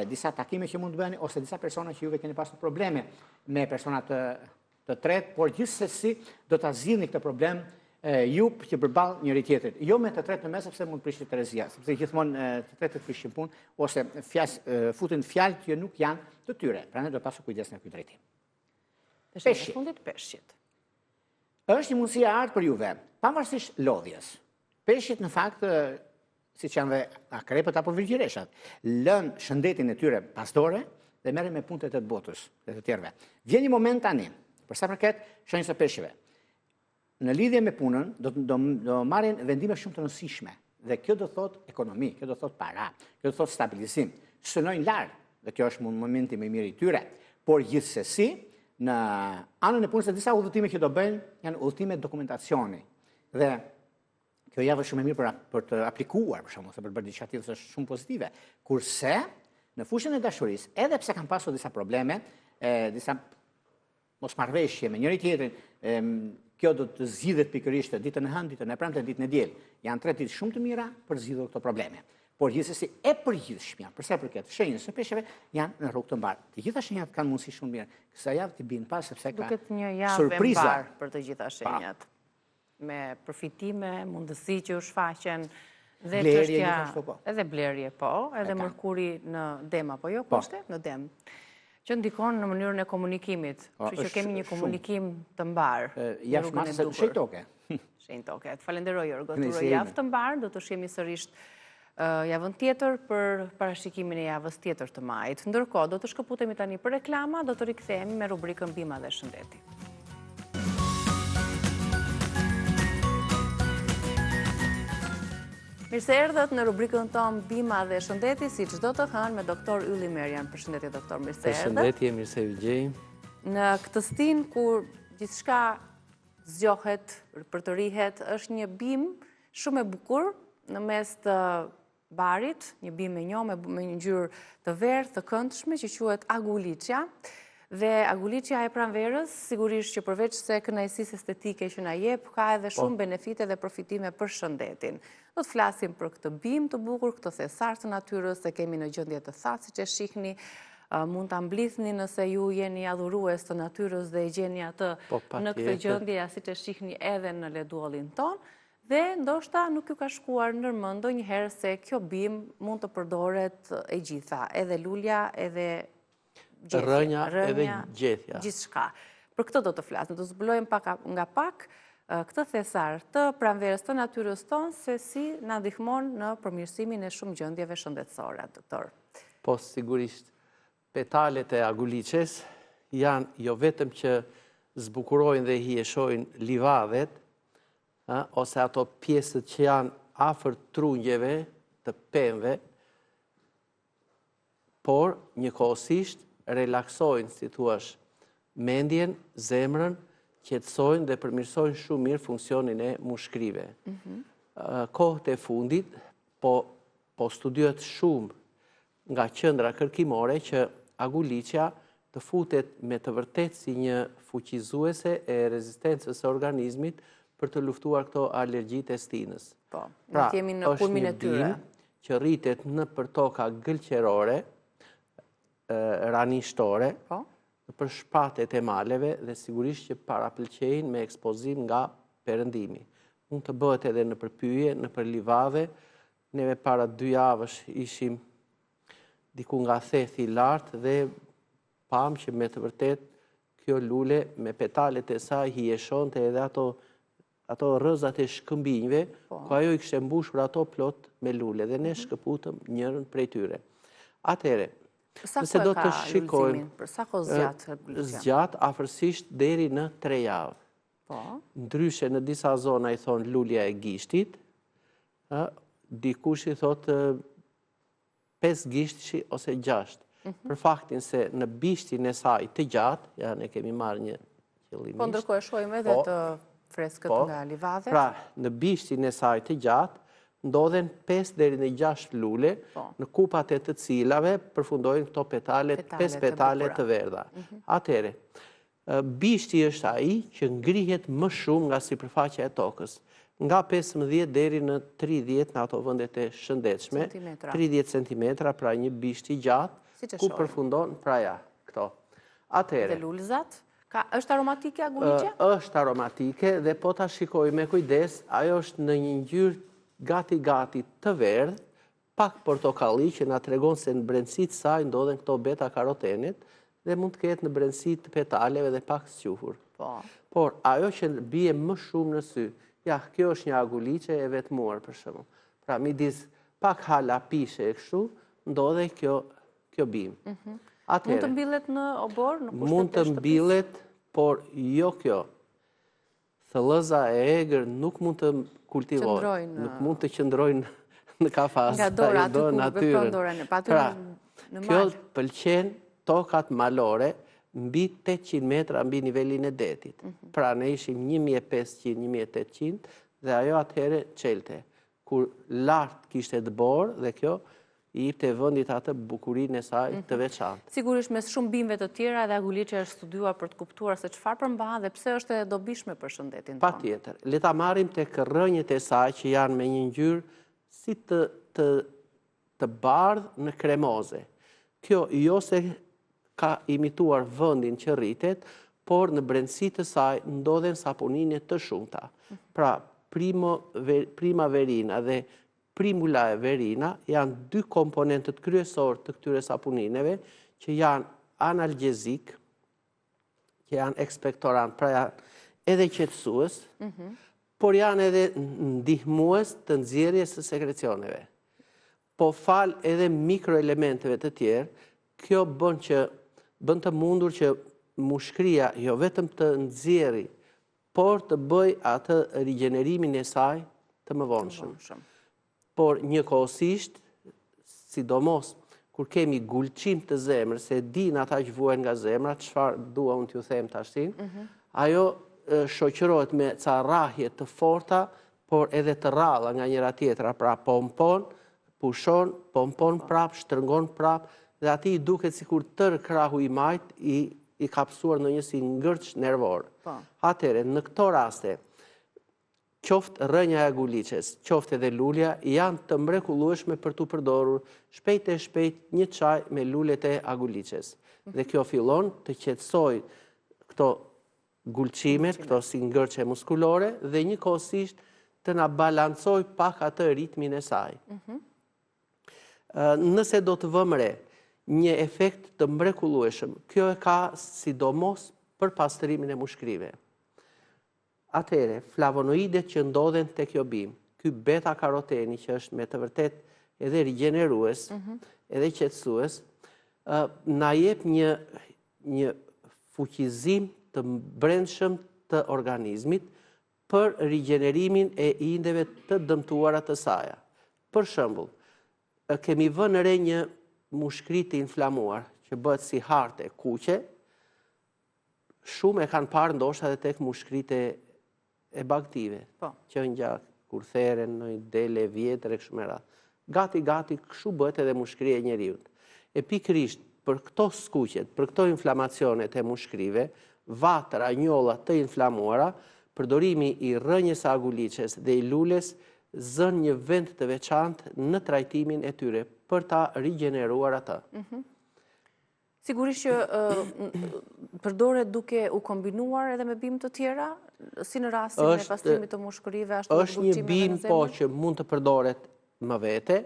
disa takime që mund të bëni ose disa persona që juve keni pasur probleme me persona të tretë, por gjithsesi do ta zgjidhni këtë problem ju që përballë njëri tjetrit. Jo me të tretë në mes sepse mund të prishë Terezia, sepse gjithmonë të tretët prishin punë ose futen fjalë që nuk janë të tyre. Prandaj do të pasur kujdes në ky drejtim. Peshqit. Fundit peshqit. Është një mundësi e artë për juve, pavarësisht lodhjes. Peshqit në fakt, siç janë dhe akrepët apo virgjireshat, lën shëndetin e tyre pasdore dhe merren me punët e të botës dhe të tjerëve. Vjen një moment tani, për sa përket shenjës së peshqve. në lidhje me punën, do marrin vendime shumë të rëndësishme. Dhe kjo do thot ekonomi, kjo do thot para, kjo do thot stabilizim. Synojnë larg, dhe kjo është momenti më i mirë i tyre. Por gjithsesi, në anën e punës, disa udhëtime që do bëjnë janë udhëtime dokumentacioni. Dhe kjo javë është shumë e mirë për të aplikuar, për shembull, se për bërë diçka tjetër është shumë pozitive. Kurse në fushën e dashurisë, edhe pse kanë pasur disa probleme, disa mosmarrveshje me njëri tjetrin, kjo do të zgjidhet pikërisht ditën e hënë, ditën e premte, ditën e diel. Janë 3 ditë shumë të mira për zgjidhur këto probleme. Por gjithsesi e përgjithshmja, përsa i përket shenjës së peshqeve, janë në rrugë të mbarë. Të gjitha shenjat kanë mundësi shumë mirë. Kësa javë të binë pas, sepse ka duket një javë e surpriza. mbarë për të gjitha shenjat. Me përfitime, mundësi që u shfaqen, dhe Blerje, çështja gjithashtu po. edhe blerje po, edhe Mërkuri në dem apo jo, po ishte në dem. Që ndikon në mënyrën e komunikimit, kështu që kemi një komunikim të mbarë. Jashtë masë se shenjë toke. Shenjë toke. Të falenderoj, Jorgo. Të uroj javë të mbarë, do të shihemi sërish javën tjetër për parashikimin e javës tjetër të majit. Ndërkohë, do të shkëputemi tani për reklama, do të rikthehemi me rubrikën Bima dhe Shëndeti. Mirë se erdhët në rubrikën tonë Bima dhe Shëndeti, si çdo të hënë me doktor Ylli Merjan. Përshëndetje doktor, mirë se erdhët. Përshëndetje, mirë se ju gjej. Në këtë stin kur gjithçka zgjohet për të rihet, është një bim shumë e bukur në mes të barit, një bim me një ngjyrë të verdhë, të këndshme që quhet aguliçja. Dhe aguliçja e pranverës, sigurisht që përveç se kënaqësisë estetike që na jep, ka edhe shumë benefite dhe përfitime për shëndetin. Do të flasim për këtë bim të bukur, këtë thesar të natyrës, se kemi në gjendje të thatë, siç e shihni, mund ta mblidhni nëse ju jeni adhurues të natyrës dhe e gjeni atë në këtë gjendje, siç e shihni edhe në leduallin ton. Dhe ndoshta nuk ju ka shkuar ndërmend ndonjëherë se kjo bim mund të përdoret e gjitha, edhe lulja, edhe rënja edhe gjethja. Gjithçka. Për këtë do të flasim, do të zbulojmë pak nga pak këtë thesar të pranverës të natyrës tonë, se si na ndihmon në përmirësimin e shumë gjendjeve shëndetësore, doktor. Po, sigurisht, petalet e aguliçes janë jo vetëm që zbukurojnë dhe hieshojnë livadhet, ose ato pjesët që janë afër trunjeve të pemëve, por njëkohësisht relaksojnë, si thuash, mendjen, zemrën, qetësojnë dhe përmirësojnë shumë mirë funksionin e mushkrive. Kohët e fundit, po studiohet shumë nga qendra kërkimore që aguliçja të futet me të vërtetë si një fuqizuese e rezistencës së organizmit për të luftuar këto alergjitë e stinës. Po, ne jemi në kulmin e tyre. Që rritet në për toka gëlqerore, ranishtore, për shpatet e maleve dhe sigurisht që parapëlqejnë me ekspozim nga perëndimi. Mund të bëhet edhe në përpyje, në për livadhe. Neve para 2 javësh ishim diku nga thethi i lartë dhe pam që me të vërtet kjo lule me petalet e saj hieshonte edhe ato rrëzat e shkëmbinjve, ku ajo i kishte mbushur ato plot me lule dhe ne shkëputëm njërën prej tyre. Atëherë, nëse do të shikojmë, për sa kohë zgjat? Zgjat afërsisht deri në 3 javë. Ndryshe në disa zona i thonë lulja e gishtit, dikush i thotë 5 gishtshi ose 6. Për faktin se në bishtin e saj të gjatë, ja ne kemi marrë një qëllimisht. Po ndërkohë e shohim edhe të freskët nga livadhet. Pra, në bishtin e saj të gjatë, ndodhen 5 deri në 6 lule, në kupat e të cilave përfundojnë këto petalet, 5 petalet të verdha. Atëherë, bishti është ai që ngrihet më shumë nga sipërfaqja e tokës, nga 15 deri në 30 në ato vendet e shëndetshme, 30 cm, pra një bishti gjatë, ku përfundon pra ja, këto. Atëherë. Dhe lulzat? Është aromatike aguliçja? Është aromatike dhe po ta shikoj me kujdes, ajo është në një ngjyrë gati të verdhë, pak portokalli që na tregon se në brendësitë saj ndodhen këto beta karotenet dhe mund të ketë në brendësitë të petaleve dhe pak squfur. Por ajo që bie më shumë në sy, ja, kjo është një aguliçe e vetmuar për shembull. Pra midis pak hala pishe e kështu, ndodhe kjo bim. Mund të mbillet në obor, në kushtet e shtëpisë? Mund të mbillet, por jo kjo. thëllëza e egër nuk mund të kultivojnë, nuk mund të qëndrojnë në kafaz. Nga dora aty ku vepron dorën. Pra, kjo pëlqen tokat malore mbi 800 metra mbi nivelin e detit. Pra ne ishim 1500, 1800 dhe ajo atëhere qelte. Kur lartë kishte dëbor dhe kjo i jepte vendit atë bukurinë e saj të veçantë. Sigurisht mes shumë bimëve të tjera edhe aguliçja është studiuar për të kuptuar se çfarë përmban dhe pse është e dobishme për shëndetin tonë. Patjetër. Le ta marrim tek rrënjët e saj që janë me një ngjyrë si të bardhë në kremoze. Kjo jo se ka imituar vendin që rritet, por në brendësi të saj ndodhen saponine të shumta. Pra, primaverina dhe primula e verina janë dy komponentët kryesor të këtyre saponineve që janë analgjezik, që janë ekspektorant, pra janë edhe qetësues, por janë edhe ndihmues të nxjerrjes së sekrecioneve. Po fal edhe mikroelementeve të tjerë, kjo bën të mundur që mushkria jo vetëm të nxjerrë, por të bëj atë rigjenerimin e saj të mëvonshëm. Por njëkohësisht, sidomos kur kemi gulqim të zemrës, se din ata që vuajnë nga zemra, çfarë dua unë t'ju them tashtin, ajo shoqërohet me ca rrahje të forta, por edhe të rralla nga njëra tjetra, pra pompon, pushon, pompon prap, shtrëngon prap, dhe ati i duket sikur tërë krahu i majt i kapsuar në një si ngërç nervor. Atëherë, në këto raste, qoftë rrënja e aguliçes, qoftë edhe lulja, janë të mrekullueshme për t'u përdorur shpejt e shpejt një çaj me lulet e aguliçes. Dhe kjo fillon të qetësoj këto gulqimet, këto si ngërçe muskulore, dhe njëkohësisht të na balancoj pak atë ritmin e saj. Nëse do të vëmë re një efekt të mrekullueshëm, kjo e ka sidomos për pastrimin e mushkrive. Atëhere, flavonoidet që ndodhen te kjo bimë, ky beta-karoteni që është me të vërtet edhe rigjenerues, edhe qetësues, na jep një fuqizim të brendshëm të organizmit për rigjenerimin e indeve të dëmtuara të saj. Për shembull, kemi vënë re një mushkri të inflamuar që bëhet si harte kuqe, shumë e kanë parë ndoshta edhe tek mushkritë e bagtive, që ngjak kur theren në dele vjetër e kështu me radhë. Gati kështu bëhet edhe mushkria e njeriut. E pikërisht për këto skuqet, për këto inflamacionet e mushkrive, vatra, njolla të inflamuara, përdorimi i rrënjës së aguliçes dhe i lules zën një vend të veçantë në trajtimin e tyre për ta rigjeneruar ata. Sigurisht që përdoret duke u kombinuar edhe me bimë të tjera, si në rastin e pastrimit të mushkërive, ashtu është një bimë po që mund të përdoret më vete,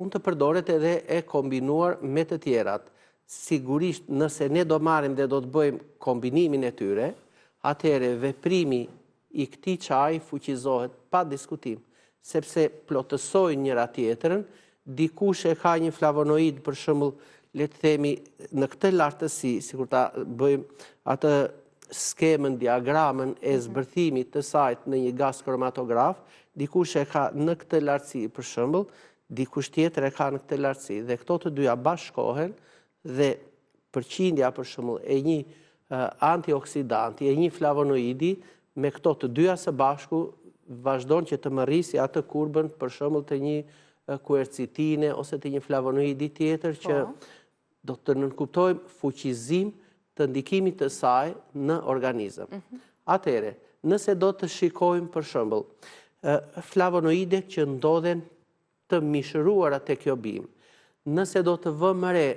mund të përdoret edhe e kombinuar me të tjerat. Sigurisht nëse ne do marrim dhe do të bëjmë kombinimin e tyre, atëherë veprimi i këtij çaji fuqizohet pa diskutim, sepse plotësojnë njëra tjetrën, dikush e ka një flavonoid për shembull, le të themi në këtë lartësi, sikur ta bëjmë atë skemën, diagramën e zbërthimit të sajt në një gaz kromatograf, dikush e ka në këtë lartësi për shembull, dikush tjetër e ka në këtë lartësi, dhe këto të dyja bashkohen dhe përqindja për shembull e një antioksidanti, e një flavonoidi, me këto të dyja së bashku vazhdon që të mërrisi atë kurbën për shembull të një quercitine ose të një flavonoidi tjetër që do të nënkuptojmë fuqizim të ndikimit të saj në organizëm. Atëherë, nëse do të shikojmë për shembull flavonoidet që ndodhen të mishëruara te kjo bimë, nëse do të vëmë re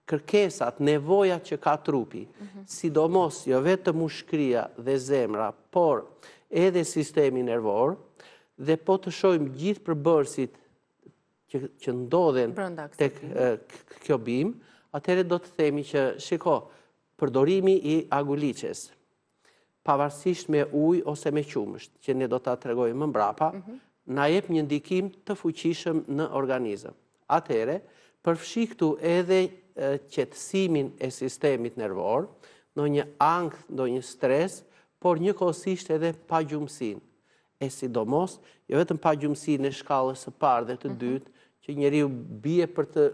kërkesat, nevojat që ka trupi, sidomos jo vetëm mushkria dhe zemra, por edhe sistemi nervor, dhe po të shohim gjithë përbërësit që ndodhen tek kjo bimë, atëherë do të themi që, shiko, përdorimi i aguliçes, pavarësisht me ujë ose me qumësht, që ne do ta tregojmë më mbrapa, na jep një ndikim të fuqishëm në organizëm. Atëherë, përfshi këtu edhe qetësimin e sistemit nervor, ndonjë ankth, ndonjë stres, por njëkohësisht edhe pa gjumësin. E sidomos, jo vetëm pa gjumësin e shkallës së parë dhe të dytë, që njeriu bie për të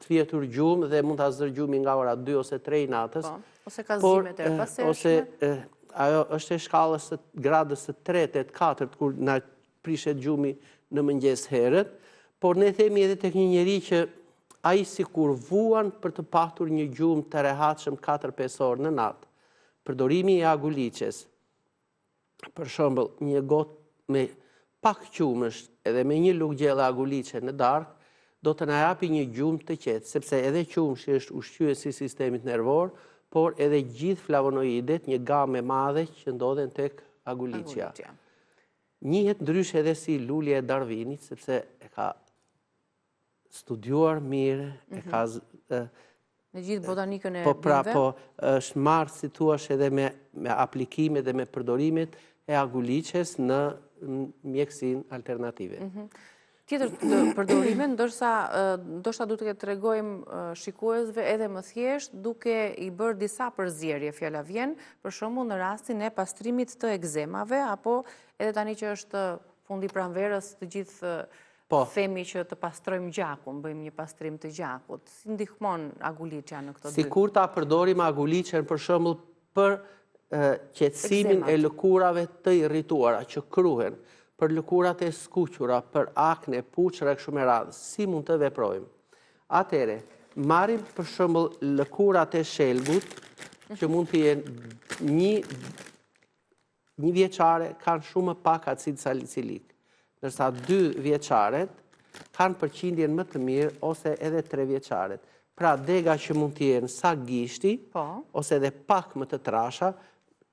fjetur gjumë dhe mund të azër gjumi nga ora 2 ose 3 natës. Ose ka zime të paseshme. Ajo është e shkallës gradës së 3 e 4, kur na prishet gjumi në mëngjes herët, por ne themi edhe tek një njeri që ai sikur vuan për të patur një gjumë të rehatshëm 4-5 orë në natë. Përdorimi i aguliçes, për shembull, një gotë me pak qumësh edhe me një lugë gjelle aguliçe në darkë, do të na japi një gjumë të qetë, sepse edhe qumshi është ushqyesi i sistemit nervor, por edhe gjithë flavonoidet, një gamë e madhe që ndodhen tek aguliçja. Njihet ndryshe edhe si lulja e Darwinit, sepse e ka studiuar mirë, e ka në gjithë botanikën e bimëve. Po, është marrë, si thuash, edhe me aplikimet dhe me përdorimet e aguliçes në mjekësinë alternative. Tjetër të përdorime, ndoshta du të tregojmë shikuesve edhe më thjesht, duke i bërë disa përzierje, fjala vjen, për shembull në rastin e pastrimit të ekzemave, apo edhe tani që është fundi pranverës, të gjithë themi që të pastrojmë gjakun, bëjmë një pastrim të gjakut. Si ndihmon aguliçja në këto dy? Sikur ta përdorim aguliçen për shembull për qetësimin e lëkurave të irrituara që kruhen, për lëkurat e skuqura, për akne, puçra e kështu me radhë, si mund të veprojmë? Atëre, marrim për shembull lëkurat e shelgut, që mund të jenë një vjeçare kanë shumë pak acid salicilik, ndërsa 2 vjeçaret kanë përqindjen më të mirë ose edhe 3 vjeçaret. Pra dega që mund të jenë sa gishti, ose edhe pak më të trasha,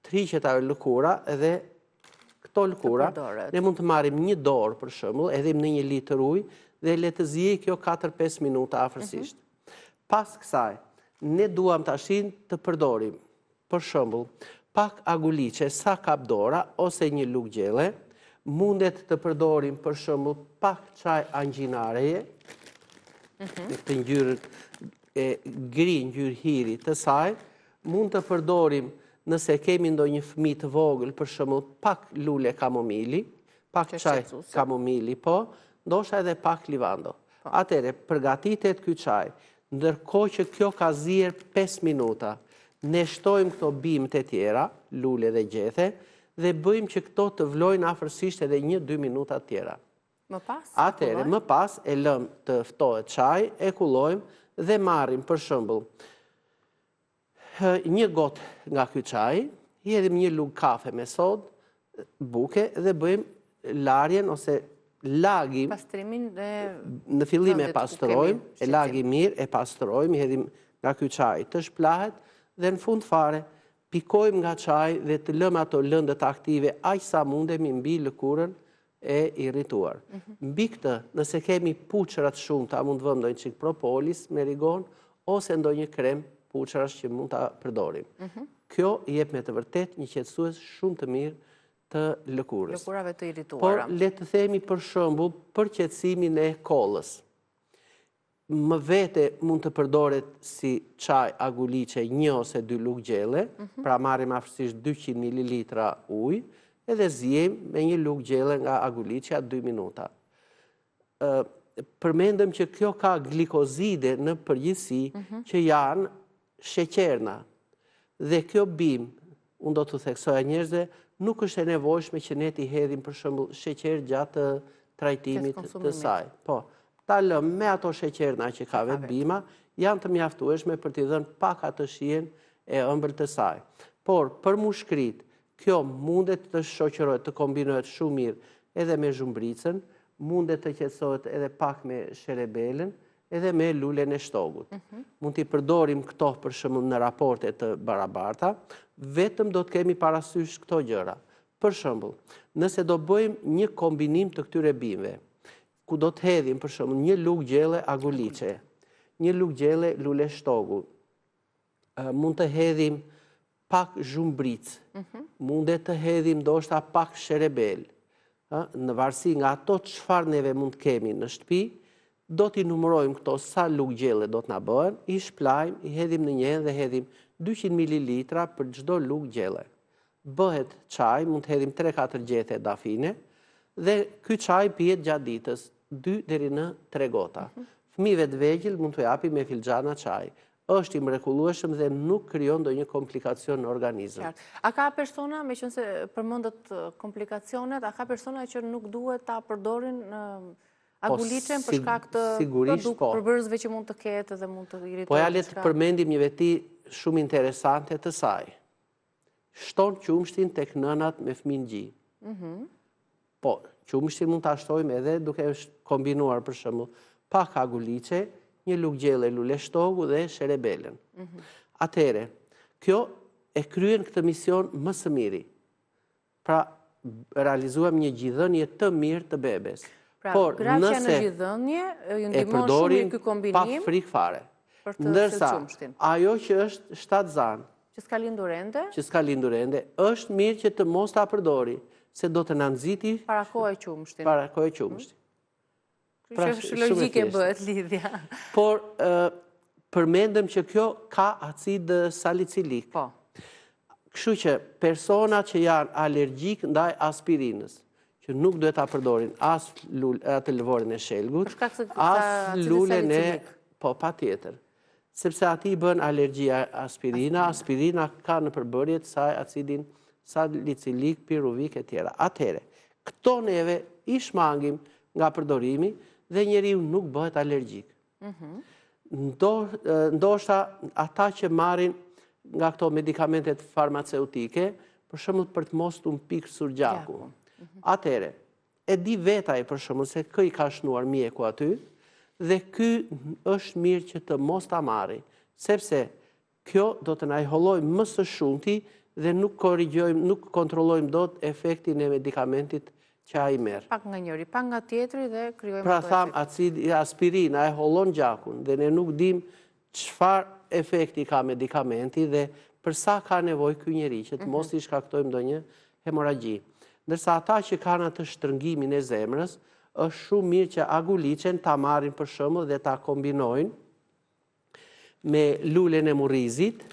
triqet ajo lëkura edhe këto lëkura, ne mund të marrim një dorë për shembull, edhe në 1 litër ujë dhe le të ziejë kjo 4-5 minuta afërsisht. Pas kësaj, ne duam tashin të përdorim, për shembull, pak aguliçe sa kap dora ose një lugë gjelle, mundet të përdorim për shembull pak çaj angjinareje, të ngjyrën e gri, ngjyrë hiri të saj, mund të përdorim nëse kemi ndonjë fëmijë të vogël, për shembull, pak lule kamomili, pak çaj kamomili, ndoshta edhe pak livando. Atëre, përgatitet ky çaj, ndërkohë që kjo ka zier 5 minuta, ne shtojmë këto bimët e tjera, lule dhe gjethe, dhe bëjmë që këto të vlojnë afërsisht edhe 1-2 minuta tjera. Atëre, më pas e lëm të ftohet çaj, e kullojmë dhe marrim për shembull një gotë nga ky çaj, i hedhim një lugë kafe me sodë, buke dhe bëjmë larjen ose lagim. Pastrimin dhe në fillim e pastrojmë, e lagim mirë, e pastrojmë, i hedhim nga ky çaj të shplahet dhe në fund fare pikojmë nga çaji dhe të lëmë ato lëndët aktive aq sa mundemi mbi lëkurën e irrituar. Mbi këtë, nëse kemi puçra të shumta, mund të vëmë ndonjë çik propolis me rigon ose ndonjë krem puçrash që mund ta përdorim. Kjo jep me të vërtet një qetësues shumë të mirë të lëkurës. Lëkurave të irrituara. Por le të themi për shembull për qetësimin e kollës. Më vete mund të përdoret si çaj aguliçe 1 ose 2 lugë gjelle, pra marrim afërsisht 200 ml ujë, edhe ziejmë me 1 lugë gjelle nga aguliçja 2 minuta. Përmendëm që kjo ka glikozide në përgjithësi që janë sheqerna. Dhe kjo bimë, unë do të theksoja njerëzve, nuk është e nevojshme që ne t'i hedhim për shembull sheqer gjatë trajtimit të saj. Po, ta lëm me ato sheqerna që ka vetë bima, janë të mjaftueshme për t'i dhënë pak atë shijen e ëmbël të saj. Por, për mushkrit, kjo mundet të shoqërohet, të kombinohet shumë mirë edhe me zhumbricën, mundet të qetësohet edhe pak me sherebelen, edhe me lulen e shtogut. Mund t'i përdorim këto për shembull në raporte të barabarta, vetëm do të kemi parasysh këto gjëra. Për shembull, nëse do bëjmë një kombinim të këtyre bimëve, ku do të hedhim për shembull 1 lugë gjelle aguliçe, 1 lugë gjelle lule shtogu, mund të hedhim pak zhumbricë, mundet të hedhim ndoshta pak sherebel, në varësi nga ato çfarë neve mund të kemi në shtëpi, do t'i numërojmë këto sa lugë gjelle do t'na bëhen, i shplajmë, i hedhim në një dhe hedhim 200 ml për çdo lugë gjelle. bëhet çaj, mund të hedhim 3-4 gjethe dafine, dhe ky çaj pihet gjatë ditës, 2 deri në 3 gota. Fëmijëve të vegjël mund t'u japi me filxhana çaj. Është i mrekullueshëm dhe nuk krijon ndonjë komplikacion në organizëm. A ka persona, meqense përmendët komplikacionet, a ka persona që nuk duhet ta përdorin aguliçen për shkak të përbërësve që mund të ketë dhe mund të irritojë? Po ja le të përmendim një veti shumë interesante të saj. Shton qumshtin tek nënat me fëmijë gjy. Po, qumshtin mund ta shtojmë edhe duke kombinuar për shembull pak aguliçe, një lugë gjelle lule shtogu dhe sherebelen. Atëhere, kjo e kryen këtë mision më së miri. Pra, realizuam një gjithënje të mirë të bebes. Pra, gracia në gjithënje, ju ndihmon shumë ky kombinim. Pa frikë fare. Ndërsa, ajo që është shtatzan, që s'ka lindur ende, është mirë që të mos ta përdori, se do të na nxiti para kohë qumshtin. Para kohë qumshtin. Që logjike bëhet lidhja. Por, përmendëm që kjo ka acid salicilik. Po. Kështu që persona që janë alergjik ndaj aspirinës, që nuk duhet ta përdorin as atë lëvorin e shelgut, as lulen e... Po, patjetër. Sepse ati bën alergjia aspirina, aspirina ka në përbërje të saj acidin salicilik, piruvik e tjera. Atëhere, këto neve i shmangim nga përdorimi dhe njeriu nuk bëhet alergjik. Ndoshta ata që marrin nga këto medikamentet farmaceutike, për shembull për të mos u mpik surgjaku. Atëhere, e di vetaj për shembull se kë i ka shnuar mjeku aty, dhe ky është mirë që të mos ta marri, sepse kjo do të na hollojë më së shumti dhe nuk korrigjojmë, nuk kontrollojmë dot efektin e medikamentit që ai merr. Pak nga njëri, pak nga tjetri dhe krijojmë pra tham, aspirina e hollon gjakun dhe ne nuk dim çfarë efekti ka medikamenti dhe për sa ka nevojë ky njeri që të mos i shkaktojmë ndonjë hemoragji. Ndërsa ata që kanë atë shtrëngimin e zemrës, është shumë mirë që aguliçen ta marrin për shembull dhe ta kombinojnë me lulen e murrizit,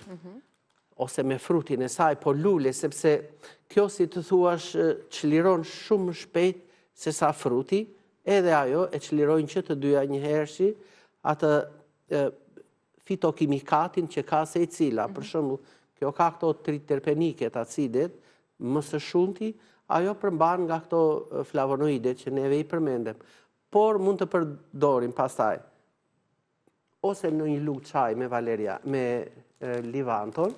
ose me frutin e saj, po lule, sepse kjo si të thuash çliron shumë më shpejt se sa fruti, edhe ajo e çlirojnë që të dyja njëherëshi atë fitokimikatin që ka secila. Për shembull, kjo ka këto triterpeniket, acidet, më së shumti, ajo përmban nga këto flavonoidet që neve i përmendem. Por mund të përdorim pastaj ose në një lugë çaj me valeria, me livanton,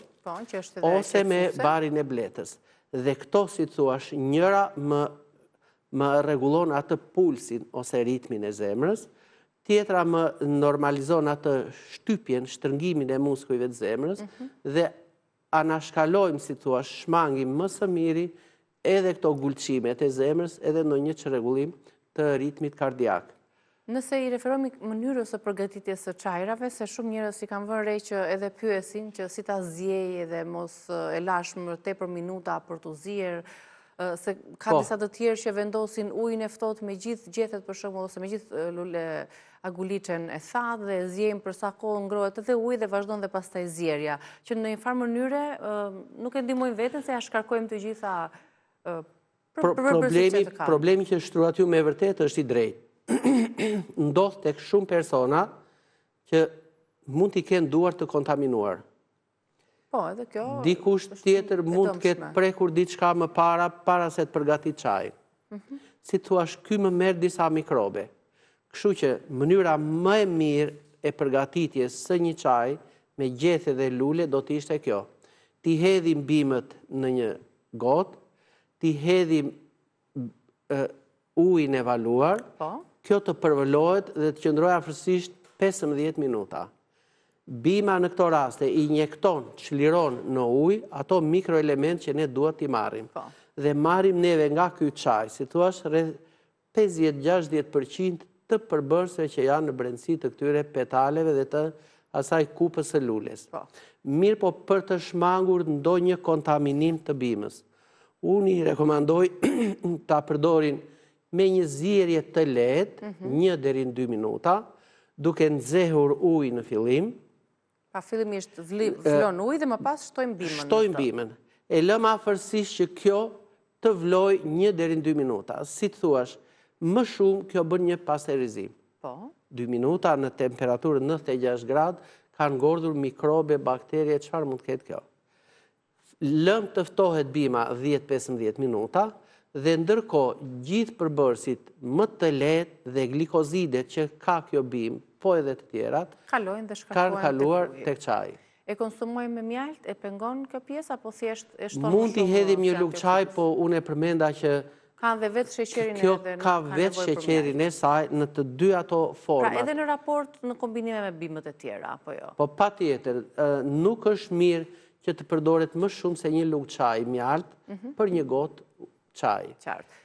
ose me barin e bletës. Dhe këto, si të thuash, njëra më rregullon atë pulsin ose ritmin e zemrës, tjetra më normalizon atë shtypjen, shtrëngimin e muskujve të zemrës, dhe anashkalojmë, si të thuash, shmangim më së miri edhe këto gulqimet e zemrës, edhe në një çrregullim të ritmit kardiak. Nëse i referohemi mënyrës së përgatitjes së çajrave, se shumë njerëz i kanë vënë re që edhe pyesin që si ta zjej dhe mos e lash më tepër minuta për t'u zier, se ka disa të tjerë që vendosin ujin e ftohtë me gjithë gjethet për shembull ose me gjithë lule aguliçen e thatë dhe zjejnë për sa kohë ngrohet edhe uji dhe vazhdon dhe pastaj zjerja, që në një farë mënyre nuk e ndihmojnë veten se ja shkarkojmë të gjitha problemi që shtruat ju me vërtet është i drejtë. Ndodh tek shumë persona që mund t'i kenë duar të kontaminuar. Po, edhe kjo... Dikush tjetër mund të ketë prekur diçka më para se të përgatit çaj. Si thua, ky më merr disa mikrobe. Kështu që mënyra më e mirë e përgatitjes së një çaji me gjethe dhe lule do të ishte kjo. Ti hedhim bimët në një gotë, ti hedhim ujin e valuar, kjo të përvëlohet dhe të qëndrojë afërsisht 15 minuta. Bima në këto raste i injekton, çliron në ujë ato mikroelement që ne duhet t'i marrim. Dhe marrim neve nga ky çaj, si thua, rreth 50-60% të përbërësve që janë në brendësi të këtyre petaleve dhe të asaj kupës së lules. Mirë, po për të shmangur ndonjë kontaminim të bimës, unë i rekomandoj ta përdorin me një zierje të lehtë, 1 deri në 2 minuta, duke nxehur ujë në fillim. Pa fillimisht vlon ujë dhe më pas shtojmë bimën. Shtojmë bimën. e lëm afërsisht që kjo të vloj 1 deri në 2 minuta. Si të thuash, më shumë kjo bën një pasterizim. 2 minuta në temperaturë 96 gradë kanë ngordhur mikrobe, bakterie, çfarë mund të ketë kjo. Lëm të ftohet bima 10-15 minuta dhe ndërkohë gjithë përbërësit më të lehtë dhe glikozidet që ka kjo bimë, po edhe të tjerat, kanë kaluar tek çaji. E konsumojmë me mjalt, e pengon kjo pjesë apo thjesht e shton? Mund t'i hedhim një lugë çaj, po unë e përmenda që kanë dhe vetë sheqerin kjo ka vetë sheqerin e saj në të dy ato format. Pra edhe në raport në kombinime me bimët e tjera, apo jo? Po patjetër, nuk është mirë që të përdoret më shumë se një lugë çaj mjalt për një gotë çaj. Qartë.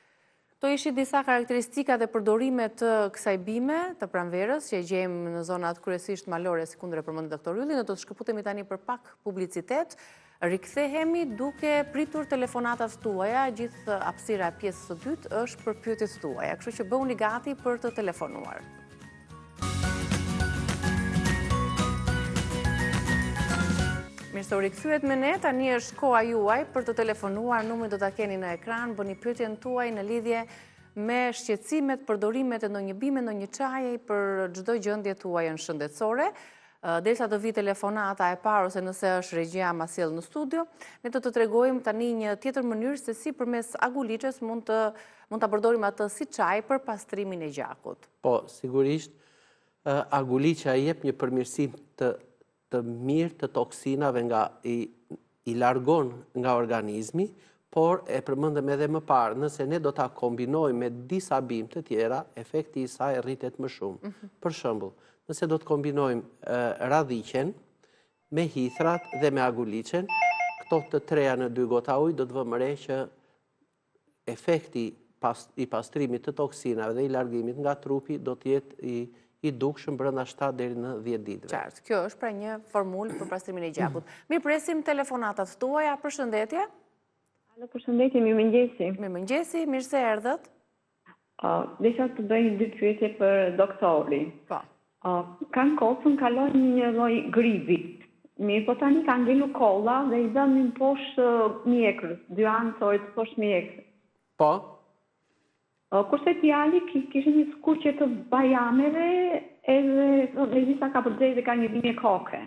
To ishin disa karakteristika dhe përdorime të kësaj bime të pranverës që e gjejmë në zonat kryesisht malore, si kundër e përmendi doktor Ylli. Ne do të shkëputemi tani për pak publicitet. Rikthehemi duke pritur telefonatat tuaja, gjithë hapësira e pjesës së dytë është për pyetjet tuaja, kështu që bëuni gati për të telefonuar. Mirë se u rikthyet me ne, tani është koha juaj për të telefonuar, numrin do ta keni në ekran, bëni pyetjen tuaj në lidhje me shqetësimet, përdorimet e ndonjë bime, ndonjë çaji për çdo gjendje tuaj shëndetësore. Derisa të vi telefonata e parë ose nëse është regjia ma sjell në studio, ne do të tregojmë tani një tjetër mënyrë se si përmes aguliçes mund ta përdorim atë si çaj për pastrimin e gjakut. Po, sigurisht aguliçja jep një përmirësim të mirë të toksinave nga i largon nga organizmi, por e përmendëm edhe më parë, nëse ne do ta kombinojmë me disa bimë të tjera, efekti i saj rritet më shumë. Për shembull, nëse do të kombinojmë radhiqen me hithrat dhe me aguliçen, këto të treja në 2 gota ujë do të vëmë re që efekti i pastrimit të toksinave dhe i largimit nga trupi do të jetë i dukshëm brenda 7 deri në 10 ditëve. Qartë, kjo është pra një formulë për pastrimin e gjakut. Mirë, presim telefonatat tuaja. Përshëndetje. Alo, përshëndetje, mirëmëngjesi. Mirëmëngjesi, mirë se erdhët. Desha të bëj 2 pyetje për doktori. Po. Kanë kocën kalojnë një lloj gripi. Mirë, po tani kanë ngelur kolla dhe i dënin poshtë mjekrës, 2 anësorit poshtë mjekrës. Po. Kurse djali kishte një skuqje të bajameve edhe disa kapëxej dhe ka një bimje koke.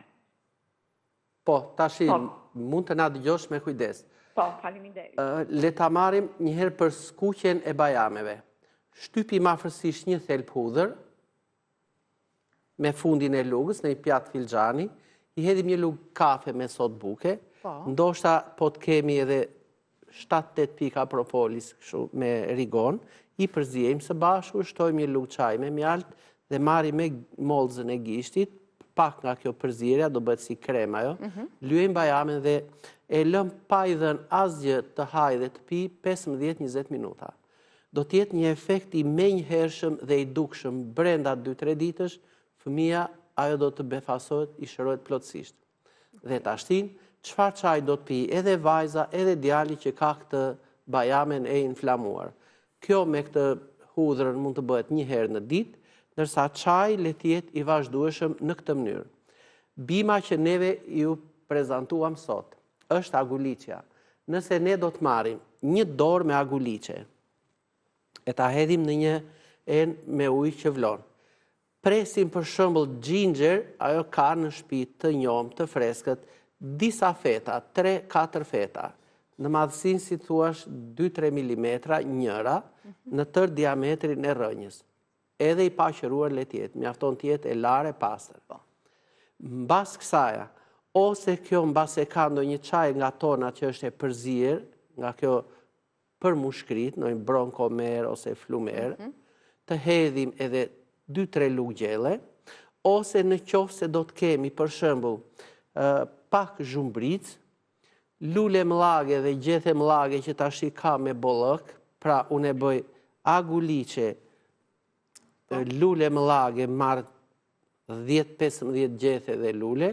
Po, tash mund të na dëgjosh me kujdes. Po, faleminderit. Le ta marrim një herë për skuqjen e bajameve. Shtypi afërsisht një thelb hudhër me fundin e lugës në një pjatë filxhani, i hedhim një lugë kafe me sot buke, ndoshta po të kemi edhe 7-8 pika propolis me rigon, i përziejmë së bashku, shtojmë një lugë çaj me mjalt dhe marrim me mollzën e gishtit, pak nga kjo përzierja, do bëhet si krem ajo, lyejmë bajamen dhe e lëm pa i dhënë asgjë të haj dhe të pi 15-20 minuta. Do të jetë një efekt i menjëhershëm dhe i dukshëm brenda 2-3 ditësh, fëmia ajo do të befasohet, i shërohet plotësisht. Dhe tashtin, çfarë çaj do të pi edhe vajza, edhe djali që ka këtë bajamen e inflamuar. Kjo me këtë hudhrën mund të bëhet një herë në ditë, ndërsa çaji le të jetë i vazhdueshëm në këtë mënyrë. Bima që neve ju prezantuam sot është aguliçja. Nëse ne do të marrim një dorë me aguliçe e ta hedhim në një enë me ujë që vlon. Presim për shembull ginger, ajo ka në shtëpi të njomë, të freskët, disa feta, 3-4 feta. Në madhësinë, si thuash, 2-3 mm njëra në tër diametrin e rrënjës. Edhe i paqëruar le të jetë, mjafton të jetë e lare pastër. Mbas kësaja, ose kjo mbas e ka ndonjë çaj nga tona që është e përzier, nga kjo për mushkrit, në bronkomer ose flumer, të hedhim edhe 2-3 lugë gjelle, ose në qoftë se do të kemi, për shembull, pak zhumbric, lule mllage dhe gjethe mllage që tash i ka me bollëk, pra unë e bëj aguliçe, lule mllage, marr 10-15 gjethe dhe lule,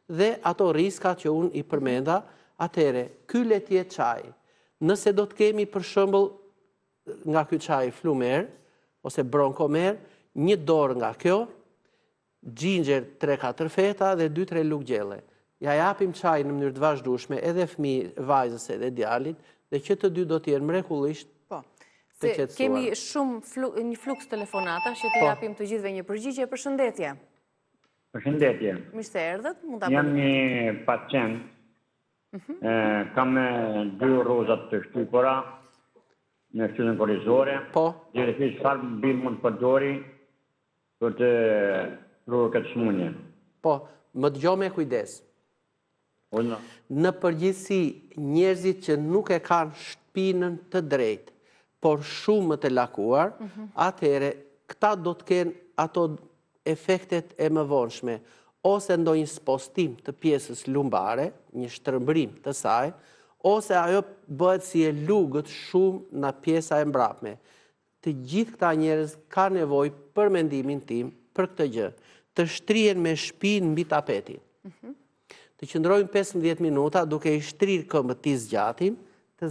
dhe ato riskat që unë i përmenda, atëre, ky le të jetë çaj. Nëse do të kemi për shembull nga ky çaj flumer ose bronkomer, një dorë nga kjo, ginger 3-4 feta dhe 2-3 lugë gjelle. ja japim çaj në mënyrë të vazhdueshme edhe fëmijë, vajzës edhe djalit, dhe që të dy do të jenë mrekullisht të qetësuar. Kemi shumë një fluks telefonata që të japim të gjithëve një përgjigje. Përshëndetje. Përshëndetje. Mirë se erdhët. Jam një pacient. Kam 2 rozat të shtypura në shtyllën korrizore. Po. Gjithësisht çfarë mbi mund të përdori për të ruar këtë smundje. Po, më dëgjoj me kujdes. Në përgjithësi, njerëzit që nuk e kanë shpinën të drejtë, por shumë të lakuar, atëherë këta do të kenë ato efektet e mëvonshme, ose ndonjë spostim të pjesës lumbare, një shtrëmbrim të saj, ose ajo bëhet si e lugët shumë në pjesa e mbrapme. Të gjithë këta njerëz ka nevojë për mendimin tim për këtë gjë, të shtrihen me shpinë mbi tapetin. Të qëndrojmë 15 minuta duke i shtrirë këmbët të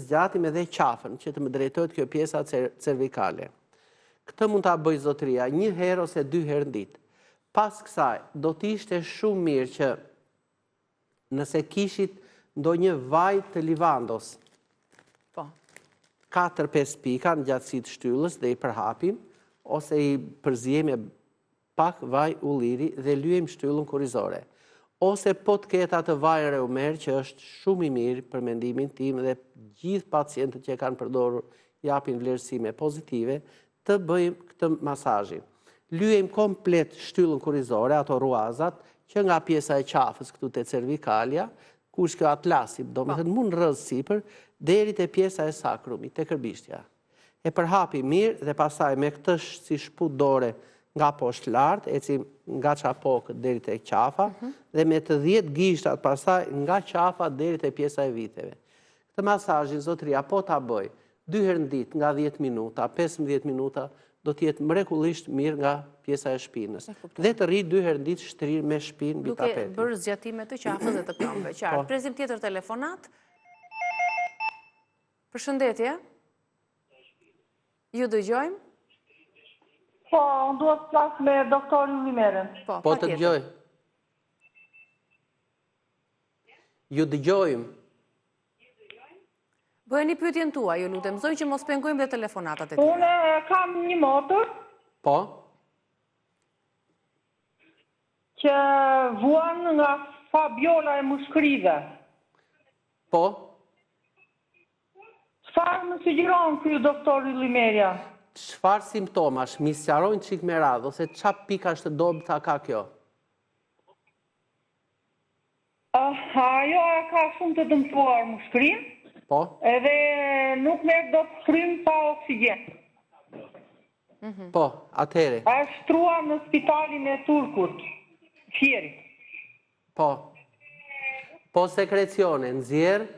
zgjatim edhe qafën, që të më drejtohet kjo pjesa cervikale. Këtë mund ta bëj zotëria 1 herë ose 2 herë në ditë. Pas kësaj, do të ishte shumë mirë që nëse kishit ndonjë vaj të livandos, 4-5 pika në gjatësi të shtyllës dhe i përhapim, ose i përzijem me pak vaj ulliri dhe lyejm shtyllën korrizore. Ose po të ketë atë vaj reumer që është shumë i mirë për mendimin tim dhe gjithë pacientët që kanë përdorur japin vlerësime pozitive, të bëjmë këtë masazhin. Lyejm komplet shtyllën korrizore, ato ruazat, që nga pjesa e qafës këtu te cervikalia, kush kjo atlasi, do me thënë mund rrëz sipër, deri te pjesa e sakrumit, te kërbishtja. E përhapi mirë dhe pasaj me këtë si shput dore nga poshtë lartë, ecim nga çapokët deri te qafa, dhe me të 10 gishtat pasaj nga qafa deri te pjesa e viteve. Këtë masazhin, zotëria, po ta bëj 2 herë në ditë nga 10 minuta, 15 minuta, do të jetë mrekullisht mirë nga pjesa e shpinës. Dhe të rri 2 herë në ditë shtrirë me shpinë mbi tapetin. Duke bërë zgjatime të qafës dhe të këmbëve. Qartë. Presim tjetër telefonat. Përshëndetje. Ju dëgjojmë? Po, unë duhet të flas me doktorin Ullimerën. Po të dëgjoj. Ju dëgjojmë. Bëheni pyetjen tuaj, ju lutem, zonjë që mos pengojmë dhe telefonatat e tjera. Unë kam një motor Po. që vuan nga Fabiola e mushkërive. Po. Çfarë më sugjeron ky doktor Ullimerja? Çfarë simptomash, mi sqarojnë çik me radhë, ose çfarë pikash të dobëta ka kjo? Ajo ka shumë të dëmtuar mushkërinë. Po? Edhe nuk merr dot frym pa oksigjen. Po, atëre. Është shtruar në spitalin e Turkut, Fierit. Po. Po sekrecione, nxjerr?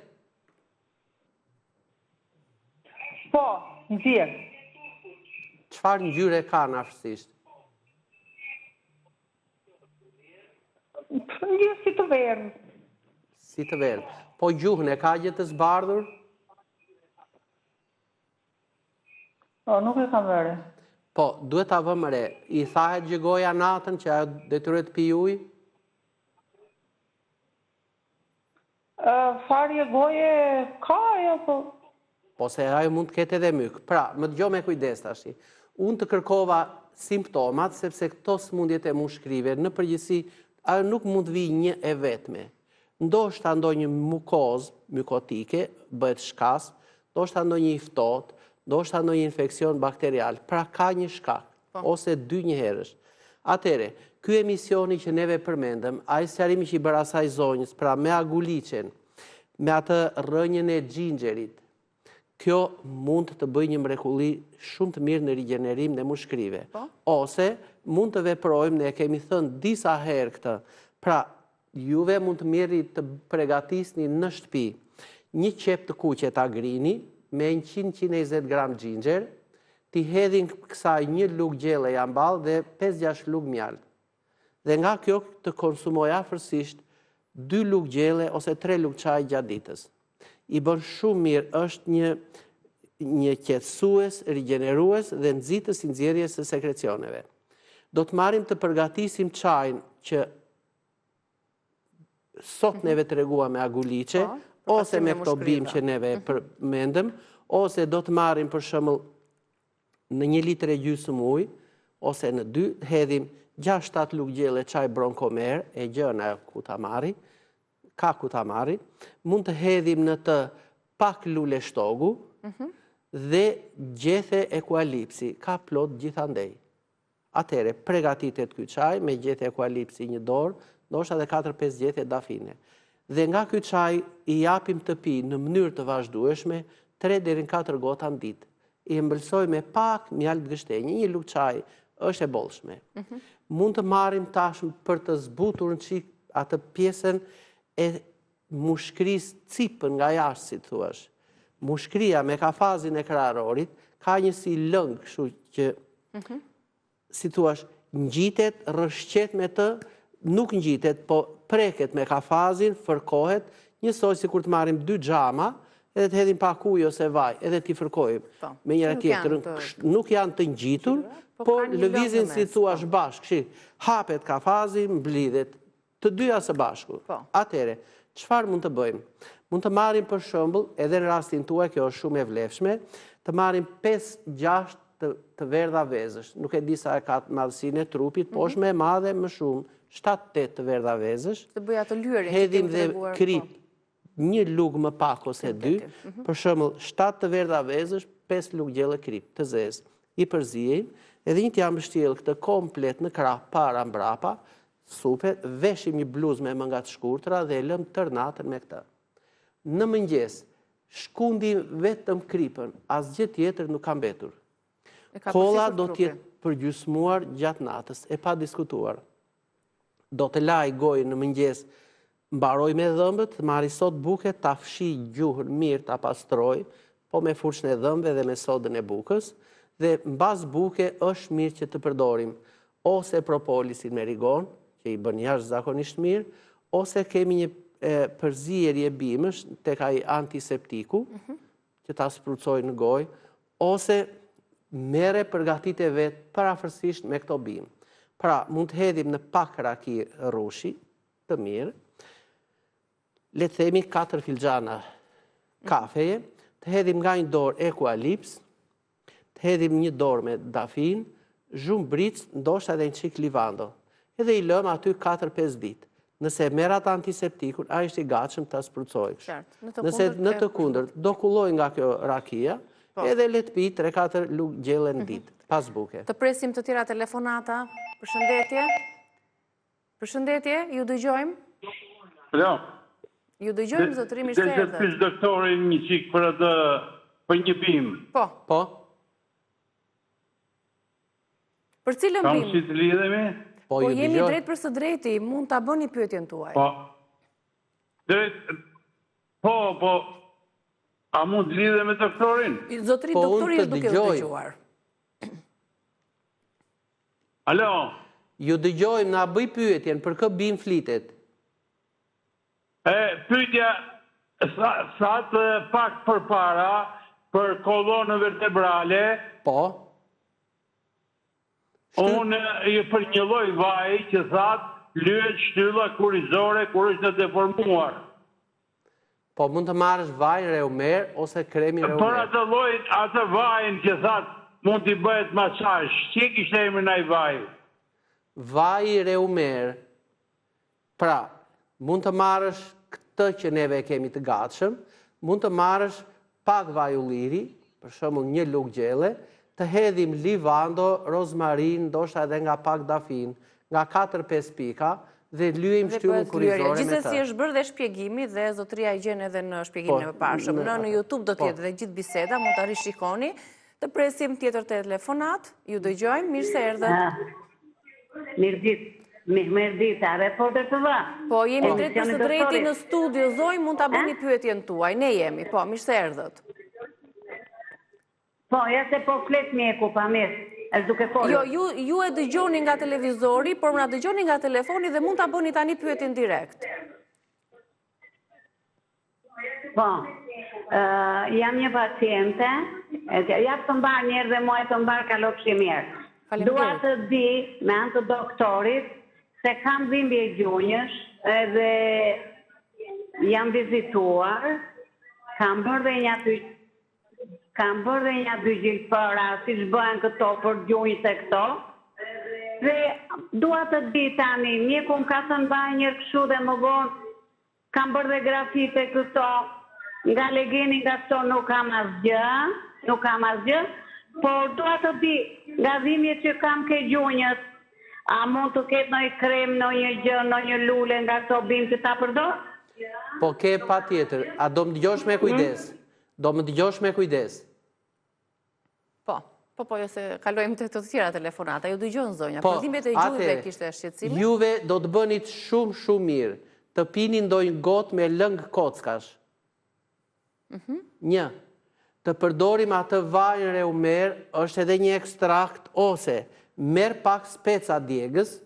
Po, nxjerr. Çfarë ngjyre ka naftësisht? Ngjyrë si të verdhë. Si të verdhë. Po gjuhën e ka gjë të zbardhur? Po, nuk e kam vëre. Po, duhet ta vëmë re. I thahet gjë goja natën që ajo detyrohet të pijë ujë? Farje goje ka ajo, po. Po se ajo mund të ketë edhe myk. Pra, më dëgjoj me kujdes tash. Unë të kërkova simptomat sepse këto sëmundjet e mushkrive në përgjithësi ajo nuk mund të vijë një e vetme. Ndoshta ndonjë mukozë mykotike bëhet shkas, ndoshta ndonjë i ftohtë, ndoshta ndonjë infeksion bakterial. Pra ka një shkak, ose 2 njëherësh. Atëre, ky emisioni që neve përmendëm, ai sqarimi që i bëra asaj zonjës, pra me aguliçen, me atë rrënjën e xhinxherit, kjo mund të bëjë një mrekulli shumë të mirë në rigjenerim në mushkrive. Ose mund të veprojmë, ne kemi thënë disa herë këtë, pra juve mund të mirë të pregatisni në shtëpi një qep të kuqe ta grini me 100-120 gram xhinxher, t'i hedhin kësaj 1 lugë gjelle jamball dhe 5-6 lugë mjaltë. Dhe nga kjo të konsumoj afërsisht 2 lugë gjelle ose 3 lugë çaj gjatë ditës. I bën shumë mirë, është një qetësues, rigjenerues dhe nxitës i nxjerrjes së sekrecioneve. Do të marrim të përgatisim çajin që sot neve të regua me aguliqe, ose me këto bim që neve përmendëm, ose do të marrim për shembull në 1 litër e gjysmë ujë, ose në 2, hedhim 6-7 lugë gjelle çaj bronkomer, e gjëna kutamari, ka kutamari, mund të hedhim në të pak lule shtogu dhe gjethe ekualipsi, ka plot gjithandej. Atere, pregatitet ky çaj me gjethe ekualipsi 1 dorë, ndoshta edhe 4-5 gjethe dafine. Dhe nga ky çaj i japim të pi në mënyrë të vazhdueshme 3 deri në 4 gota në ditë. I ëmbëlsoj me pak mjaltë gështenje, 1 lugë çaj është e bollshme. Mund të marrim tashmë për të zbutur në çik atë pjesën e mushkrisë cipën nga jashtë, si thuash. Mushkria me kafazin e krarorit ka një si lëng, kështu që si thuash, ngjitet, rrëshqet me të, nuk ngjitet, po preket me kafazin, fërkohet, njësoj si kur të marrim 2 xhama, edhe të hedhim pak ujë ose vaj, edhe t'i fërkojmë me njëra tjetrën. Nuk janë të ngjitur, po lëvizin si thuash bashkë. Hapet kafazi, mblidhet, të dyja së bashku. Atere, çfarë mund të bëjmë? Mund të marrim për shembull, edhe në rastin tuaj, kjo është shumë e vlefshme, të marrim 5-6 të verdha vezësh. Nuk e di sa e ka madhësinë e trupit, po është më e madhe, më shumë, 7-8 të verdha vezësh. Të bëja të lyrin. Hedhim dhe krip 1 lugë më pak ose 2, për shembull 7 të verdha vezësh, 5 lugë gjelle krip të zezë. I përzijim, edhe një t'jam shtjellë këtë komplet në krah para mbrapa, supe, veshim një bluzë me mënga të shkurtra dhe e lëm tër natën me këtë. Në mëngjes, shkundim vetëm kripën, asgjë tjetër nuk ka mbetur. Kolla do t'jetë përgjysmuar gjatë natës, e pa diskutuar. Do të laj gojë në mëngjes, mbaroj me dhëmbët, marri sot buke, ta fshi gjuhën mirë, ta pastroj, po me furçën e dhëmbëve dhe me sodën e bukës, dhe mbas buke është mirë që të përdorim ose propolisin me rigon, që i bën jashtëzakonisht mirë, ose kemi një përzierje bimësh tek ai antiseptiku, që ta sprucoj në gojë, ose mere përgatite vetë parafërsisht me këto bimë. Pra, mund të hedhim në pak raki rrushi, të mirë, le të themi 4 filxhana kafeje, të hedhim nga 1 dorë ekualips, të hedhim 1 dorë me dafin, zhumë bric, ndoshta edhe një çik livando. Edhe i lëm aty 4-5 ditë. Nëse merr atë antiseptikun, ai është i gatshëm ta sprucojë. Nëse në të kundërt, do kulloj nga kjo rakia, edhe le të pi 3-4 lugë gjelle në ditë, pas buke. Të presim të tjera telefonata. Përshëndetje. Përshëndetje, ju dëgjojmë. Jo. Ju dëgjojmë, zotëri, mirë se erdhët. Dhe pyes doktorin një çik për atë, për një bimë. Po. Për cilën bimë? Kam si të lidhemi? Po jemi drejt për së drejti, mund ta bëni pyetjen tuaj. Po. Drejt. Po. A mund të lidhe me doktorin? Zotëri, doktori është duke u dëgjuar. Alo? Ju dëgjojmë, na bëj pyetjen, për kë bimë flitet? Pyetja sa të pak përpara për kolonën vertebrale. Po. Unë i për një lloj vaj që thatë lyhet shtylla kurrizore kur është në deformuar. Po mund të marrësh vaj reumer ose kremi reumer. Por atë vajin që thatë mund t'i bëhet masazh, që kishte emrin ai vaj? Vaj reumer. Pra, mund të marrësh këtë që neve kemi të gatshëm, mund të marrësh pak vaj ulliri, për shembull 1 lugë gjelle, të hedhim livando, rozmarin, ndoshta edhe nga pak dafin, nga 4-5 pika, dhe lyejmë shtyllën kurrizore me të. Gjithsesi është bërë dhe shpjegimi dhe zotëria i gjen edhe në shpjegimin e përparshëm. Në YouTube do të jetë dhe gjithë biseda, mund ta rishikoni. Të presim tjetër telefonat. Ju dëgjojmë, mirë se erdhët. Mirëditë, a reporter të va? Po, jemi drejt për së drejti në studio, Zoj, mund ta bëni pyetjen tuaj. Ne jemi, po, mirë se erdhët. Po, ja se po flet mjeku pa mirë. Jo, ju e dëgjoni nga televizori, por më na dëgjoni nga telefoni dhe mund ta bëni tani pyetjen direkt. Po, jam një paciente, jap të mbar njerë dhe muaj të mbar kalofshi mirë. Dua të di me anë të doktorit se kam dhimbje gjunjësh, edhe jam vizituar, kam bërë dhe një dy gjilpëra, si që bëhen këto për gjunjët e këto, dhe dua të di tani, mjeku më ka thënë bëjë njërë këshu dhe më vonë, kam bërë dhe grafite këto, nga legeni nga këto nuk kam asgjë, por dua të di, nga dhimje që kam ke gjunjët, a mund të ketë në i krem, në një gjë, në një lule nga këto bim që ta përdor? Po ke pa tjetër, a do më dëgjosh me kujdes? Po, jo se kalojmë të tjera telefonata, ju dëgjon zonja, përdimet e gjuhëve kishte shqetësime? Juve do të bënit shumë mirë, të pini ndonjë gotë me lëngë kockash. Një, të përdorim atë vajnë reumer, është edhe një ekstrakt, ose merë pak speca djegës,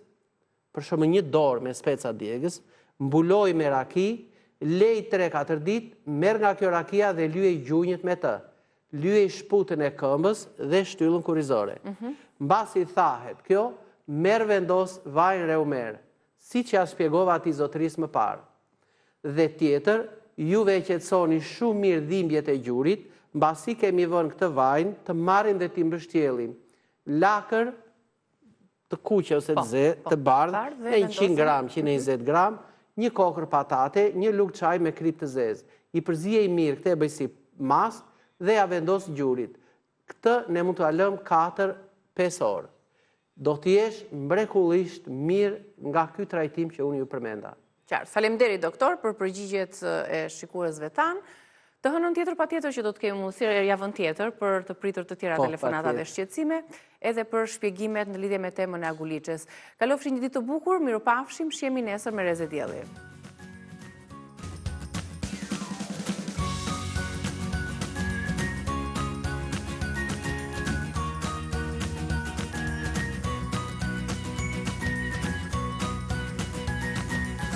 për shumë një dorë me speca djegës, mbuloj me raki, lej 3-4 dit, merë nga kjo rakia dhe lyej gjunjët me të. Lyej shputën e këmbës dhe shtyllën kurizore. Mbasi thahet kjo, merë vendos vajnë reumer, si që ja shpjegova ati zotëris më parë. Dhe tjetër, juve e qetësoni shumë mirë dhimbjet e gjurit, mbasi kemi vënë këtë vajnë të marrin dhe t'i mbështjellim lakër të kuqe ose të bardhë, e 100 gram, 120 gram, një kokër patate, një lugë çaj me krip të zezë. I përzijej mirë, këtë e bëj si mas dhe ja vendos gjurit. Këtë ne mund të lëm 4-5 orë. Do të jesh mrekullisht mirë nga ky trajtim që unë ju përmenda. Qartë, faleminderit doktor për përgjigjet e shikuesve tanë. Të hënën tjetër pa tjetër që do të kemi mundësi javën tjetër për të pritur të tjera telefonata dhe shqetësime, edhe për shpjegimet në lidhje me temën e Aguliçes. Kalofshi një ditë të bukur, mirupafshim, shihemi nesër me Reze Dielli.